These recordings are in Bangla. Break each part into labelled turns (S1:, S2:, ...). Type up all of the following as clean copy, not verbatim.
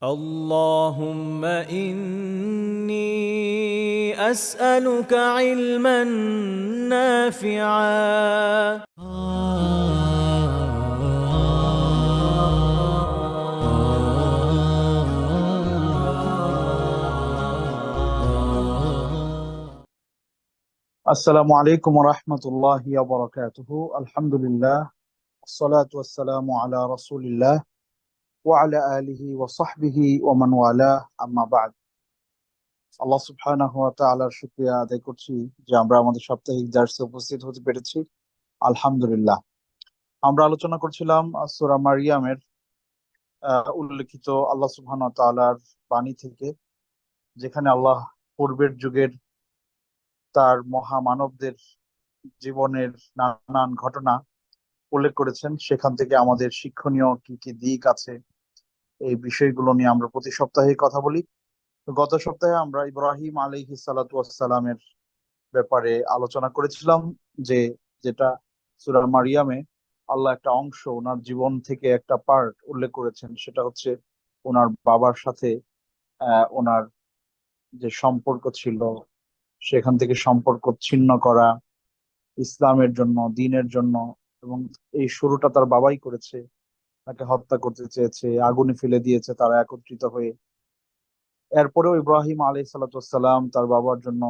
S1: اللهم إني أسألك علما نافعا.
S2: আসসালামু আলাইকুম ওয়া রাহমাতুল্লাহি ওয়া বারাকাতুহু। আলহামদুলিল্লাহ, আসসালাতু ওয়াসসালামু আলা রাসূলিল্লাহ ওয়া আলা আলিহি ওয়া সাহবিহি ওয়া মান ওয়ালাহ, আম্মা বা'দ। আল্লাহ সুবহানাহু ওয়া তাআলার শুকরিয়া আদায় করছি যে আমরা আমাদের সাপ্তাহিক দার্সে উপস্থিত হতে পেরেছি। আলহামদুলিল্লাহ। আমরা আলোচনা করছিলাম সূরা মারইয়ামের উল্লেখিত আল্লাহ সুবহানাহু ওয়া তাআলার বাণী থেকে, যেখানে আল্লাহ পূর্বের যুগের তার মহামানবদের জীবনের নানান ঘটনা উল্লেখ করেছেন। সেখান থেকে আমাদের শিক্ষণীয় কি কি দিক আছে, এই বিষয়গুলো নিয়ে আমরা প্রতি সপ্তাহে কথা বলি। তো গত সপ্তাহে আমরা ইব্রাহিম আলাইহিস সালাতু ওয়াস সালামের ব্যাপারে আলোচনা করেছিলাম, যে যেটা সূরা মারিয়ামে আল্লাহ একটা অংশ ওনার জীবন থেকে একটা পার্ট উল্লেখ করেছেন, সেটা হচ্ছে ওনার বাবার সাথে ওনার যে সম্পর্ক ছিল সেখান থেকে সম্পর্ক ছিন্ন করা, ইসলামের জন্য, দ্বীনের জন্য। এবং এই শুরুটা তার বাবাই করেছে, তাকে হত্যা করতে চেয়েছে, আগুনে ফেলে দিয়েছে তারা একত্রিত হয়ে। এরপরেও ইব্রাহিম আলাইহিস সালাম তার বাবার জন্য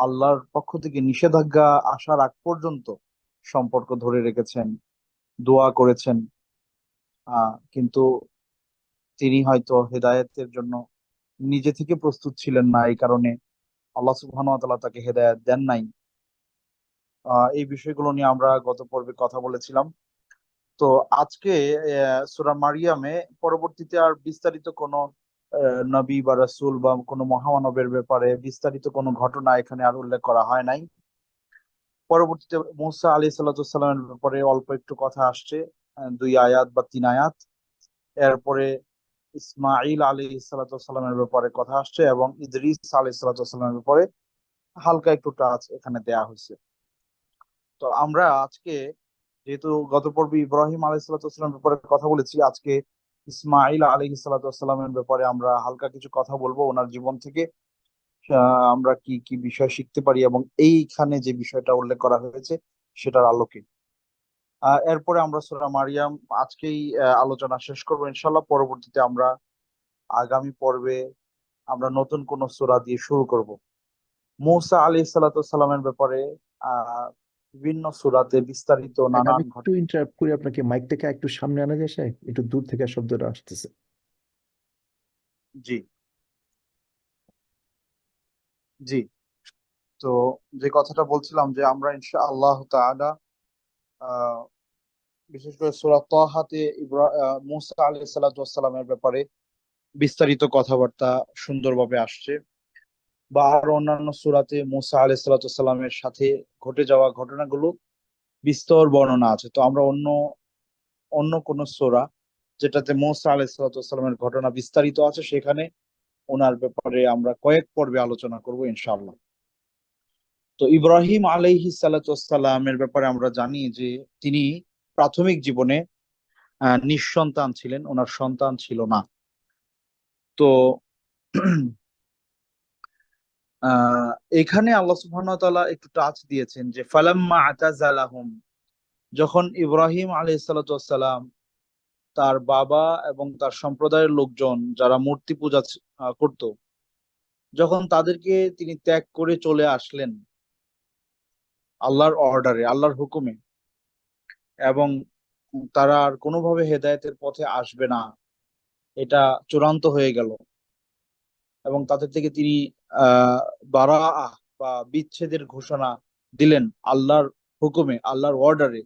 S2: আল্লাহর পক্ষ থেকে নিষেধাজ্ঞা আসার আগ পর্যন্ত সম্পর্ক ধরে রেখেছেন, দোয়া করেছেন। কিন্তু তিনি হয়তো হেদায়েতের জন্য নিজে থেকে প্রস্তুত ছিলেন না, এই কারণে আল্লাহ সুবহানাহু ওয়া তাআলা তাকে হেদায়েত দেন নাই। এই বিষয়গুলো নিয়ে আমরা গত পর্বে কথা বলেছিলাম। তো আজকে সূরা মারিয়ামে পরবর্তীতে আর বিস্তারিত কোনো নবী বা রাসূল বা কোনো মহামানবের ব্যাপারে বিস্তারিত কোনো ঘটনা এখানে আর উল্লেখ করা হয় নাই। পরবর্তীতে মূসা আলাইহিস সালামের ব্যাপারে অল্প একটু কথা আসছে, 2 আয়াত বা 3 আয়াত। এরপরে ইসমাঈল আলাইহিস সালামের ব্যাপারে কথা আসছে, এবং ইদ্রিস আলাইহিস সালামের ব্যাপারে হালকা একটু টাচ এখানে দেয়া হয়েছে। তো আমরা আজকে, যেহেতু গত পর্বে ইব্রাহিম আলাইহিসসালামের ব্যাপারে কথা বলেছি, আজকে ইসমাইল আলাইহিসসালামের ব্যাপারে আমরা হালকা কিছু কথা বলবো, ওনার জীবন থেকে আমরা কি কি বিষয় শিখতে পারি এবং এইখানে যে বিষয়টা উল্লেখ করা হয়েছে সেটার আলোকে। এরপরে আমরা সূরা মারিয়াম আজকেই আলোচনা শেষ করবো ইনশাল্লাহ। পরবর্তীতে আমরা আগামী পর্বে আমরা নতুন কোন সূরা দিয়ে শুরু করব। মূসা আলাইহিসসালামের ব্যাপারে আহ বিভিন্ন সূরাতে বিস্তারিত
S3: আমি
S2: নানান
S3: একটু ইন্টারাপ্ট করি আপনাকে, মাইকটাকে একটু সামনে আনা যায় স্যার? একটু দূর থেকে শব্দটা আসতেছে।
S2: জি, জি। তো যে কথাটা বলছিলাম, যে আমরা ইনশাআল্লাহ তাআলা আহ বিশেষ করে সূরা তাহাতে মূসা আলাইহিস সালাতু ওয়াস সালামের ব্যাপারে বিস্তারিত কথাবার্তা সুন্দরভাবে আসছে, বা আরো অন্যান্য সূরাতে মূসা আলাইহিস সালাতু ওয়াস সালামের সাথে ঘটে যাওয়া ঘটনাগুলো বিস্তর বর্ণনা আছে। তো আমরা অন্য অন্য কোন সূরা যেটাতে মূসা আলাইহিস সালাতু ওয়াস সালামের ঘটনা বিস্তারিত আছে, সেখানে ওনার ব্যাপারে আমরা কয়েক পর্বে আলোচনা করব ইনশাআল্লাহ। তো ইব্রাহিম আলাইহিস সালাতু ওয়াস সালামের ব্যাপারে আমরা জানি যে তিনি প্রাথমিক জীবনে নিঃসন্তান ছিলেন, ওনার সন্তান ছিল না। তো আহ এখানে আল্লাহ সুবহানাহু ওয়া তাআলা একটু টাচ দিয়েছেন, যে ফালাম্মা আতাজালাহুম, যখন ইব্রাহিম আলাইহিস সালাতু ওয়াস সালাম তার বাবা এবং তার সম্প্রদায়ের লোকজন যারা মূর্তি পূজা করত, যখন তাদেরকে তিনি ত্যাগ করে চলে আসলেন আল্লাহর অর্ডারে, আল্লাহর হুকুমে, এবং তারা আর কোনোভাবে হেদায়েতের পথে আসবে না, এটা চূড়ান্ত হয়ে গেল, এবং তাদের থেকে তিনি আহ বারাআহ বা বিচ্ছেদের ঘোষণা দিলেন আল্লাহর হুকুমে, আল্লাহর অর্ডারে,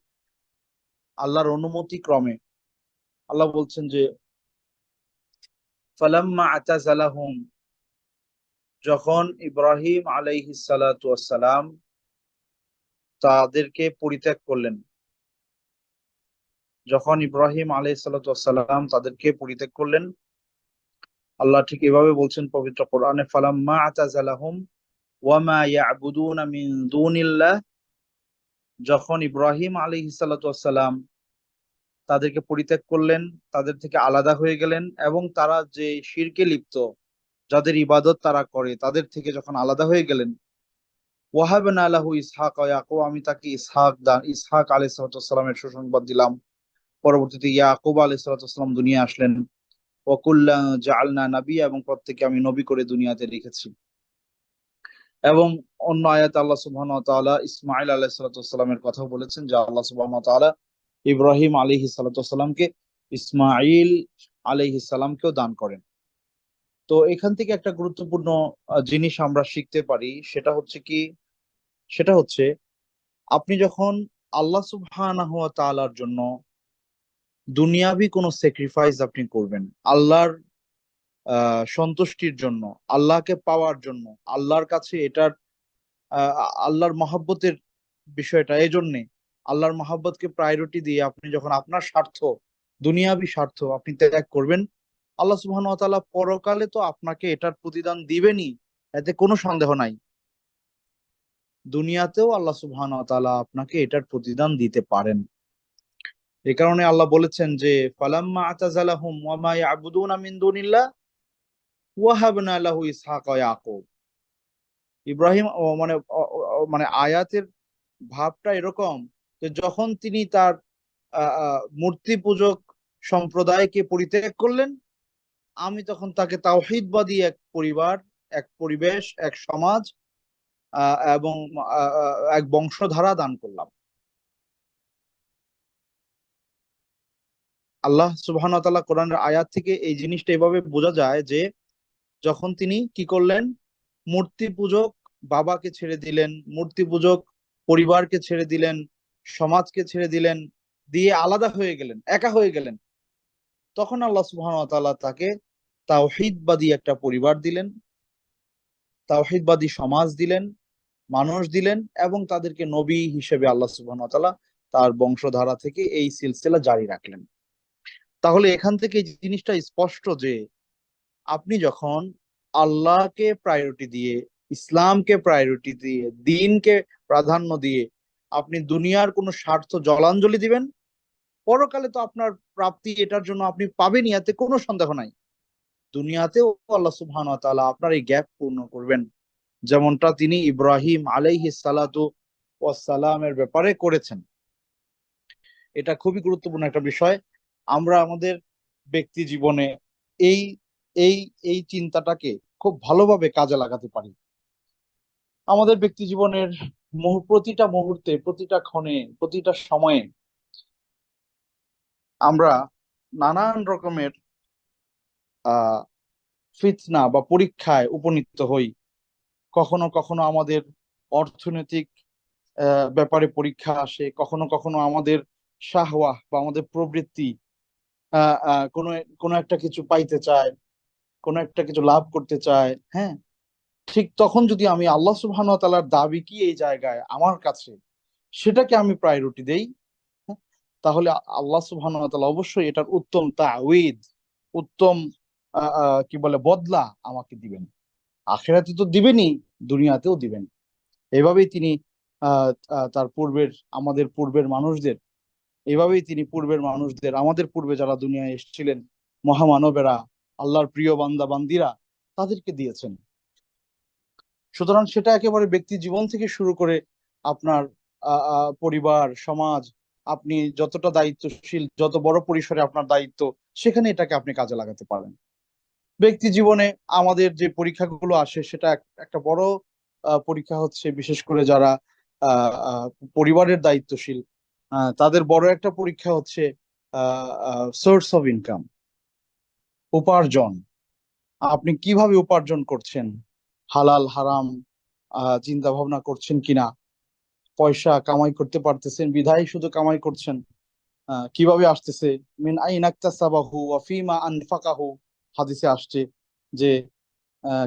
S2: আল্লাহর অনুমতি ক্রমে। আল্লাহ বলছেন যে ফালাম্মা আতাজালাহুম, যখন ইব্রাহিম আলাইহিস সালাতু ওয়াস সালাম তাদেরকে পরিত্যাগ করলেন, যখন ইব্রাহিম আলাইহিস সালাতু ওয়াস সালাম তাদেরকে পরিত্যাগ করলেন, আল্লাহ ঠিক এভাবে বলছেন পবিত্র কোরআনে, ফালাম্মা আতাজালাহুম ওয়া মা ইয়াবুদুনা মিন দুনিল্লাহ, যখন ইব্রাহিম আলাইহিস সালাতু ওয়াস সালাম তাদেরকে পরিত্যাগ করলেন, তাদের থেকে আলাদা হয়ে গেলেন, এবং তারা যে শিরকে লিপ্ত, যাদের ইবাদত তারা করে, তাদের থেকে যখন আলাদা হয়ে গেলেন, ওয়াহাবনা লাহু ইসহাক ওয়া ইয়াকুব, আমি তাকে ইসহাক আলাইহিস সালামের সুসংবাদ দিলাম। পরবর্তীতে ইয়াকুব আলাইহিস সালাম দুনিয়া আসলেন। ওয়া কুল্লা জাআলনা নাবিয়্যা, এবং প্রত্যেককে আমি নবী করে দুনিয়াতে রেখেছি। এবং অন্য আয়াতে আল্লাহ সুবহানাহু ওয়া তাআলা ইসমাঈল আলাইহিস সালামের কথাও বলেছেন, যে আল্লাহ সুবহানাহু ওয়া তাআলা ইব্রাহিম আলাইহিস সালামকে ইসমাঈল আলাইহিস সালামকেও দান করেন। তো এখান থেকে একটা গুরুত্বপূর্ণ জিনিস আমরা শিখতে পারি, সেটা হচ্ছে আপনি যখন আল্লাহ সুবহানাহু ওয়া তাআলার জন্য দুনিয়াবি কোনো স্যাক্রিফাইস আপনি করবেন, আল্লাহর সন্তুষ্টির জন্য, আল্লাহকে পাওয়ার জন্য, আল্লাহর কাছে এটার আল্লাহর মহাব্বতের বিষয়টা, এই জন্যে আল্লাহর মহাব্বতকে প্রায়োরিটি দিয়ে আপনি যখন আপনার স্বার্থ, দুনিয়াবি স্বার্থ আপনি ত্যাগ করবেন, আল্লাহ সুবহানাহু ওয়া তাআলা পরকালে তো আপনাকে এটার প্রতিদান দিবেনই, এতে কোনো সন্দেহ নাই। দুনিয়াতেও আল্লাহ সুবহানাহু ওয়া তাআলা আপনাকে এটার প্রতিদান দিতে পারেন। এই কারণে আল্লাহ বলেছেন যে ফালাম্মা আতাজালাহুম ওয়া মা ইয়াবুদুনা মিন দুনিল্লাহ ওয়াহাবনা লাহু ইসহাক ওয়া ইয়াকুব। ইব্রাহিম মানে আয়াতের ভাবটা এরকম যে যখন তিনি তার মূর্তি পূজক সম্প্রদায়কে পরিত্যাগ করলেন, আমি তখন তাকে তাওহীদবাদী এক পরিবার, এক পরিবেশ, এক সমাজ এবং এক বংশধারা দান করলাম। আল্লাহ সুবহানাহু ওয়া তাআলা কোরআনের আয়াত থেকে এই জিনিসটা এভাবে বোঝা যায় যে যখন তিনি কি করলেন, মূর্তি পূজক বাবাকে ছেড়ে দিলেন, মূর্তি পূজক পরিবারকে ছেড়ে দিলেন, সমাজকে ছেড়ে দিলেন, দিয়ে আলাদা হয়ে গেলেন, একা হয়ে গেলেন, তখন আল্লাহ সুবহানাহু ওয়া তাআলা তাকে তাওহীদবাদী একটা পরিবার দিলেন, তাওহীদবাদী সমাজ দিলেন, মানুষ দিলেন, এবং তাদেরকে নবী হিসেবে আল্লাহ সুবহানাহু ওয়া তাআলা তার বংশধারা থেকে এই সিলসিলা জারি রাখলেন। তাহলে এখান থেকে এই জিনিসটা স্পষ্ট যে আপনি যখন আল্লাহকে প্রায়োরিটি দিয়ে, ইসলামকে প্রায়োরিটি দিয়ে, দ্বীনকে প্রাধান্য দিয়ে আপনি দুনিয়ার কোনো স্বার্থ জলাঞ্জলি দিবেন, পরকালে তো আপনার প্রাপ্তি এটার জন্য আপনি পাবেনই, এতে কোনো সন্দেহ নাই। দুনিয়াতেও আল্লাহ সুবহানাহু ওয়া তাআলা আপনার এই গ্যাপ পূর্ণ করবেন, যেমনটা তিনি ইব্রাহিম আলাইহিস সালাতু ওয়াস সালামের ব্যাপারে করেছেন। এটা খুবই গুরুত্বপূর্ণ একটা বিষয়। আমরা আমাদের ব্যক্তি জীবনে এই এই এই চিন্তাটাকে খুব ভালোভাবে কাজে লাগাতে পারি। আমাদের ব্যক্তি জীবনের প্রতিটা মুহূর্তে, প্রতিটা ক্ষণে, প্রতিটা সময়ে আমরা নানান রকমের আহ ফিতনা বা পরীক্ষায় উপনীত হই। কখনো কখনো আমাদের অর্থনৈতিক ব্যাপারে পরীক্ষা আসে, কখনো কখনো আমাদের শাহওয়াহ বা আমাদের প্রবৃত্তি কোনো কোনো একটা কিছু পাইতে চায়, কোনো একটা কিছু লাভ করতে চায়। হ্যাঁ, ঠিক তখন যদি আমি আল্লাহ সুবহানাহু ওয়া তাআলার দাবি কি এই জায়গায় আমার কাছে, সেটাকে আমি প্রায়োরিটি দেই, হ্যাঁ, তাহলে আল্লাহ সুবহানাহু ওয়া তাআলা অবশ্যই এটার উত্তম তাওয়ীদ, উত্তম কি বলে বদলা আমাকে দিবেন। আখিরাতে তো দিবেনই, দুনিয়াতেও দিবেন। এভাবেই তিনি তার আমাদের পূর্বের মানুষদের, আমাদের পূর্বে যারা দুনিয়ায় এসেছিলেন, মহামানবেরা, আল্লাহর প্রিয় বান্দা বান্দিরা, তাদেরকে দিয়েছেন। সুতরাং সেটা একেবারে ব্যক্তি জীবন থেকে শুরু করে আপনার পরিবার, সমাজ, আপনি যতটা দায়িত্বশীল, যত বড় পরিসরে আপনার দায়িত্ব, সেখানে এটাকে আপনি কাজে লাগাতে পারেন। ব্যক্তি জীবনে আমাদের যে পরীক্ষাগুলো আসে, সেটা একটা বড় পরীক্ষা হচ্ছে, বিশেষ করে যারা পরিবারের দায়িত্বশীল, তাদের বড় একটা পরীক্ষা হচ্ছে সোর্স অফ ইনকাম, উপার্জন। আপনি কিভাবে উপার্জন করছেন, হালাল হারাম চিন্তা ভাবনা করছেন কিনা, পয়সা কামাই করতে পারতেছেন বিধায় শুধু কামাই করছেন, কিভাবে আসতেছে, মিন আইন ইকতাসাবাহু ওয়া ফিমা আনফাকাহু। হাদিসে আসছে যে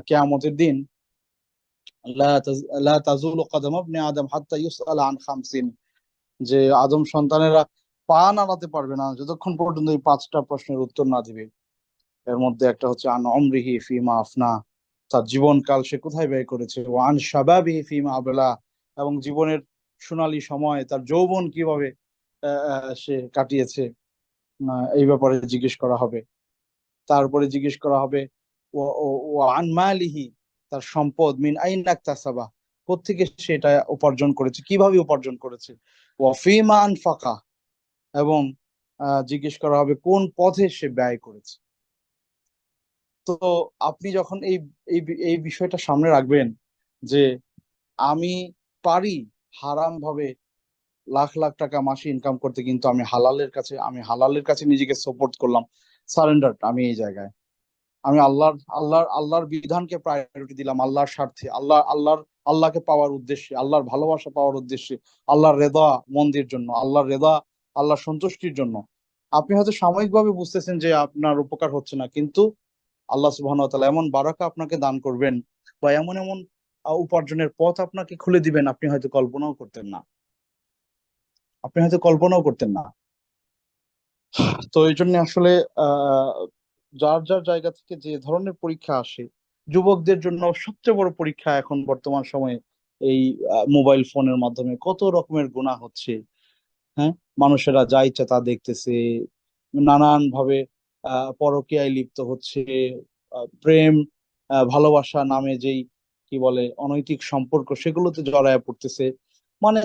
S2: কিয়ামতের দিন লা তাজুলু কদম ইবনে আদম হাত্তা ইউসআলা আন খামসিন, যে আদম সন্তানেরা পা নাড়াতে পারবে না যতক্ষণ পর্যন্ত এই 5টা প্রশ্নের উত্তর না দিবে। এর মধ্যে একটা হচ্ছে আন উমরিহি ফিমা আফনা, তার জীবনকাল সে কোথায় ব্যয় করেছে, ও আন শাবাবিহি ফিমা আবলা, এবং জীবনের সোনালী সময়, তার যৌবন কিভাবে সে কাটিয়েছে, এই ব্যাপারে জিজ্ঞেস করা হবে। তারপরে জিজ্ঞেস করা হবে ও ও ও আন মালিহি, তার সম্পদ, মিন আইনা ইকতাসাবা, কোত্থেকে সেটা উপার্জন করেছে, কিভাবে উপার্জন করেছে, ওয়া ফিমা আনফাকা, এবং জিজ্ঞেস করা হবে কোন পথে সে ব্যয় করেছে। তো আপনি যখন এই এই এই বিষয়টা সামনে রাখবেন যে আমি পারি হারাম ভাবে লাখ লাখ টাকা মাসে ইনকাম করতে, কিন্তু আমি হালালের কাছে নিজেকে সাপোর্ট করলাম, সারেন্ডার, আমি এই জায়গায় আমি আল্লাহর বিধানকে প্রায়োরিটি দিলাম, আল্লাহর স্বার্থে, আল্লাহকে পাওয়ার উদ্দেশ্যে, আল্লাহর ভালোবাসা পাওয়ার উদ্দেশ্যে, আল্লাহর রেদা মন্দির জন্য, আল্লাহর রেদা, আল্লাহর সন্তুষ্টির জন্য। আপনি হয়তো সাময়িকভাবে বুঝতেছেন যে আপনার উপকার হচ্ছে না, কিন্তু আল্লাহ সুবহানাহু ওয়া তাআলা এমন বারাকা আপনাকে দান করবেন, বা এমন এমন উপার্জনের পথ আপনাকে খুলে দিবেন, আপনি হয়তো কল্পনাও করতেন না। তো এই জন্য আসলে আহ যার যার জায়গা থেকে যে ধরনের পরীক্ষা আসে, যুবকদের জন্য সবচেয়ে বড় পরীক্ষা এখন বর্তমান সময়ে এই মোবাইল ফোনের মাধ্যমে কত রকমের গুনাহ হচ্ছে। হ্যাঁ, মানুষেরা যা ইচ্ছা তা দেখতেছে, নানান ভাবে পরকীয়ায় লিপ্ত হচ্ছে, প্রেম, ভালোবাসা নামে যেই কি বলে অনৈতিক সম্পর্ক, সেগুলোতে জড়ায় পড়তেছে। মানে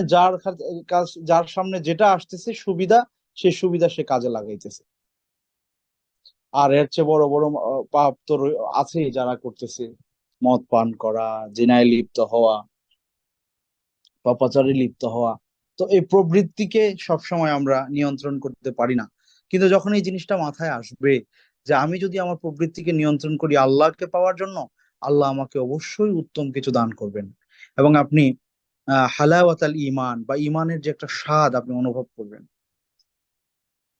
S2: যার সামনে যেটা আসতেছে সুবিধা, সে সুবিধা সে কাজে লাগাইতেছে। আর এর চেয়ে বড় বড় পাপ তো আছেই যারা করতেছে, মদ পান করা, জিনায় লিপ্ত হওয়া, পাপাচারে লিপ্ত হওয়া। তো এই প্রবৃত্তিকে সবসময় আমরা নিয়ন্ত্রণ করতে পারি না, কিন্তু যখন এই জিনিসটা মাথায় আসবে যে আমি যদি আমার প্রবৃত্তিকে নিয়ন্ত্রণ করি আল্লাহকে পাওয়ার জন্য, আল্লাহ আমাকে অবশ্যই উত্তম কিছু দান করবেন। এবং আপনি হালাওয়াতাল ইমান, বা ইমানের যে একটা স্বাদ আপনি অনুভব করবেন।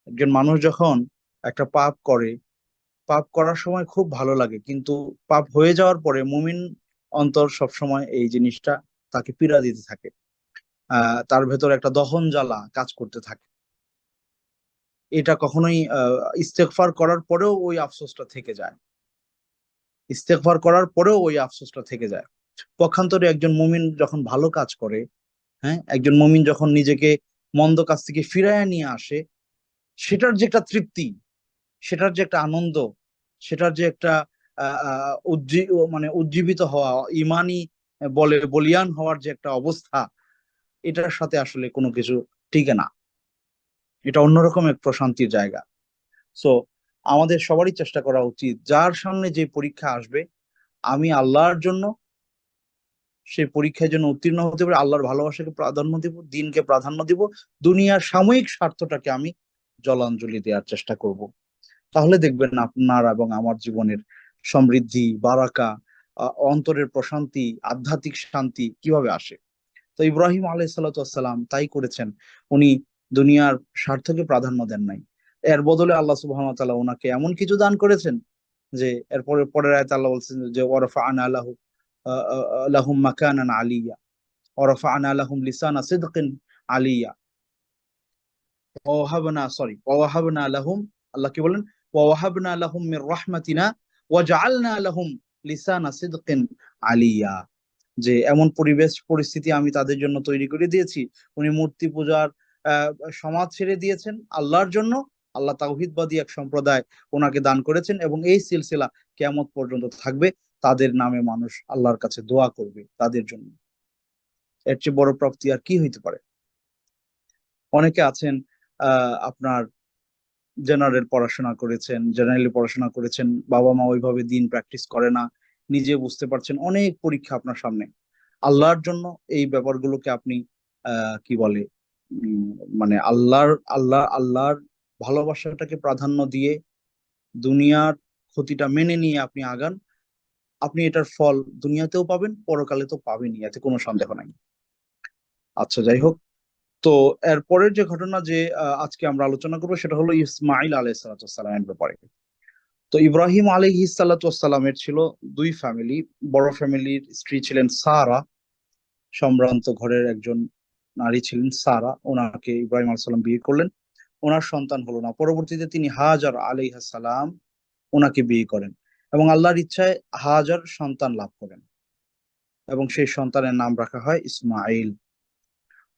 S2: একজন মানুষ যখন একটা পাপ করে, পাপ করার সময় খুব ভালো লাগে, কিন্তু পাপ হয়ে যাওয়ার পরে মুমিন অন্তর সবসময় এই জিনিসটা তাকে পীড়া দিতে থাকে। তার ভেতর একটা দহন জ্বালা কাজ করতে থাকে। এটা কখনোই ইস্তেগফার করার পরেও ওই আফসোসটা থেকে যায়, ইস্তেগফার করার পরেও ওই আফসোসটা থেকে যায়। পক্ষান্তরে একজন মুমিন যখন ভালো কাজ করে, হ্যাঁ, একজন মুমিন যখন নিজেকে মন্দ কাজ থেকে ফিরায় নিয়ে আসে, সেটার যে একটা তৃপ্তি, সেটার যে একটা আনন্দ, সেটার যে একটা মানে উজ্জীবিত হওয়া, ইমানি বলিয়ান হওয়ার যে একটা অবস্থা, এটার সাথে আসলে কোনো কিছু টিকে না। এটা অন্যরকম এক প্রশান্তির জায়গা। সো আমাদের সবারই চেষ্টা করা উচিত, যার সামনে যে পরীক্ষা আসবে আমি আল্লাহর জন্য সেই পরীক্ষার জন্য উত্তীর্ণ হতে পারি, আল্লাহর ভালোবাসাকে প্রাধান্য দিব, দিনকে প্রাধান্য দিব, দুনিয়ার সাময়িক স্বার্থটাকে আমি জলাঞ্জলি দেওয়ার চেষ্টা করব। তাহলে দেখবেন আপনার এবং আমার জীবনের সমৃদ্ধি, বারাকা, অন্তরের প্রশান্তি, আধ্যাত্মিক শান্তি কিভাবে আসে। তো ইব্রাহিম আলাইহিসসালাম তাই করেছেন। উনি দুনিয়ার স্বার্থকে প্রাধান্য দেন নাই, এর বদলে আল্লাহ সুবহানাহু ওয়া তাআলা ওনাকে এমন কিছু দান করেছেন যে এরপরে পরের আয়াতে আল্লাহ বলছেন যে ওয়ারাফা'না লাহুম মাকানান আলিয়্যা, ওয়ারাফা'না লাহুম লিসানা সিদকিন আলিয়্যা, ওয়াহাবনা লাহুম, আল্লাহ কি বলেন, ওয়াহাবনা লাহুম মির রাহমাতিনা ওয়াজআলনা লাহুম লিসানা সিদকিন আলিয়্যা, যে এমন পরিবেশ পরিস্থিতি আমি তাদের জন্য তৈরি করে দিয়েছি। উনি মূর্তি পূজার আহ সমাজ ছেড়ে দিয়েছেন আল্লাহর জন্য, আল্লাহ তাওহীদবাদী এক সম্প্রদায় ওনাকে দান করেছেন, এবং এই সিলসিলা কিয়ামত পর্যন্ত থাকবে। তাদের নামে মানুষ আল্লাহর কাছে দোয়া করবে তাদের জন্য। এর চেয়ে বড় প্রাপ্তি আর কি হইতে পারে। অনেকে আছেন আপনার জেনারেলি পড়াশোনা করেছেন, বাবা মা ওইভাবে দিন প্র্যাকটিস করে না, নিজে বুঝতে পারছেন অনেক পরীক্ষা আপনার সামনে। আল্লাহর জন্য এই ব্যাপারগুলোকে আপনি কি বলে উম, মানে আল্লাহর ভালোবাসাটাকে প্রাধান্য দিয়ে দুনিয়ার ক্ষতিটা মেনে নিয়ে আপনি আগান, আপনি এটার ফল দুনিয়াতেও পাবেন, পরকালে তো পাবেনই, এতে কোনো সন্দেহ নাই। আচ্ছা, যাই হোক। তো এরপরের যে ঘটনা যে আজকে আমরা আলোচনা করবো সেটা হলো ইসমাইল আলাইহিসসালামের ব্যাপারে। তো ইব্রাহিম আলাইহিসসালামের ছিল দুই ফ্যামিলি। বড় ফ্যামিলির স্ত্রী ছিলেন সারা, সম্ভ্রান্ত ঘরের একজন নারী ছিলেন সারা, ওনাকে ইব্রাহিম আলাইহিস সালাম বিয়ে করলেন। ওনার সন্তান হলো না, পরবর্তীতে তিনি হাজার আলাইহিস সালাম ওনাকে বিয়ে করেন, এবং আল্লাহর ইচ্ছায় হাজার সন্তান লাভ করেন, এবং সেই সন্তানের নাম রাখা হয় ইসমাইল।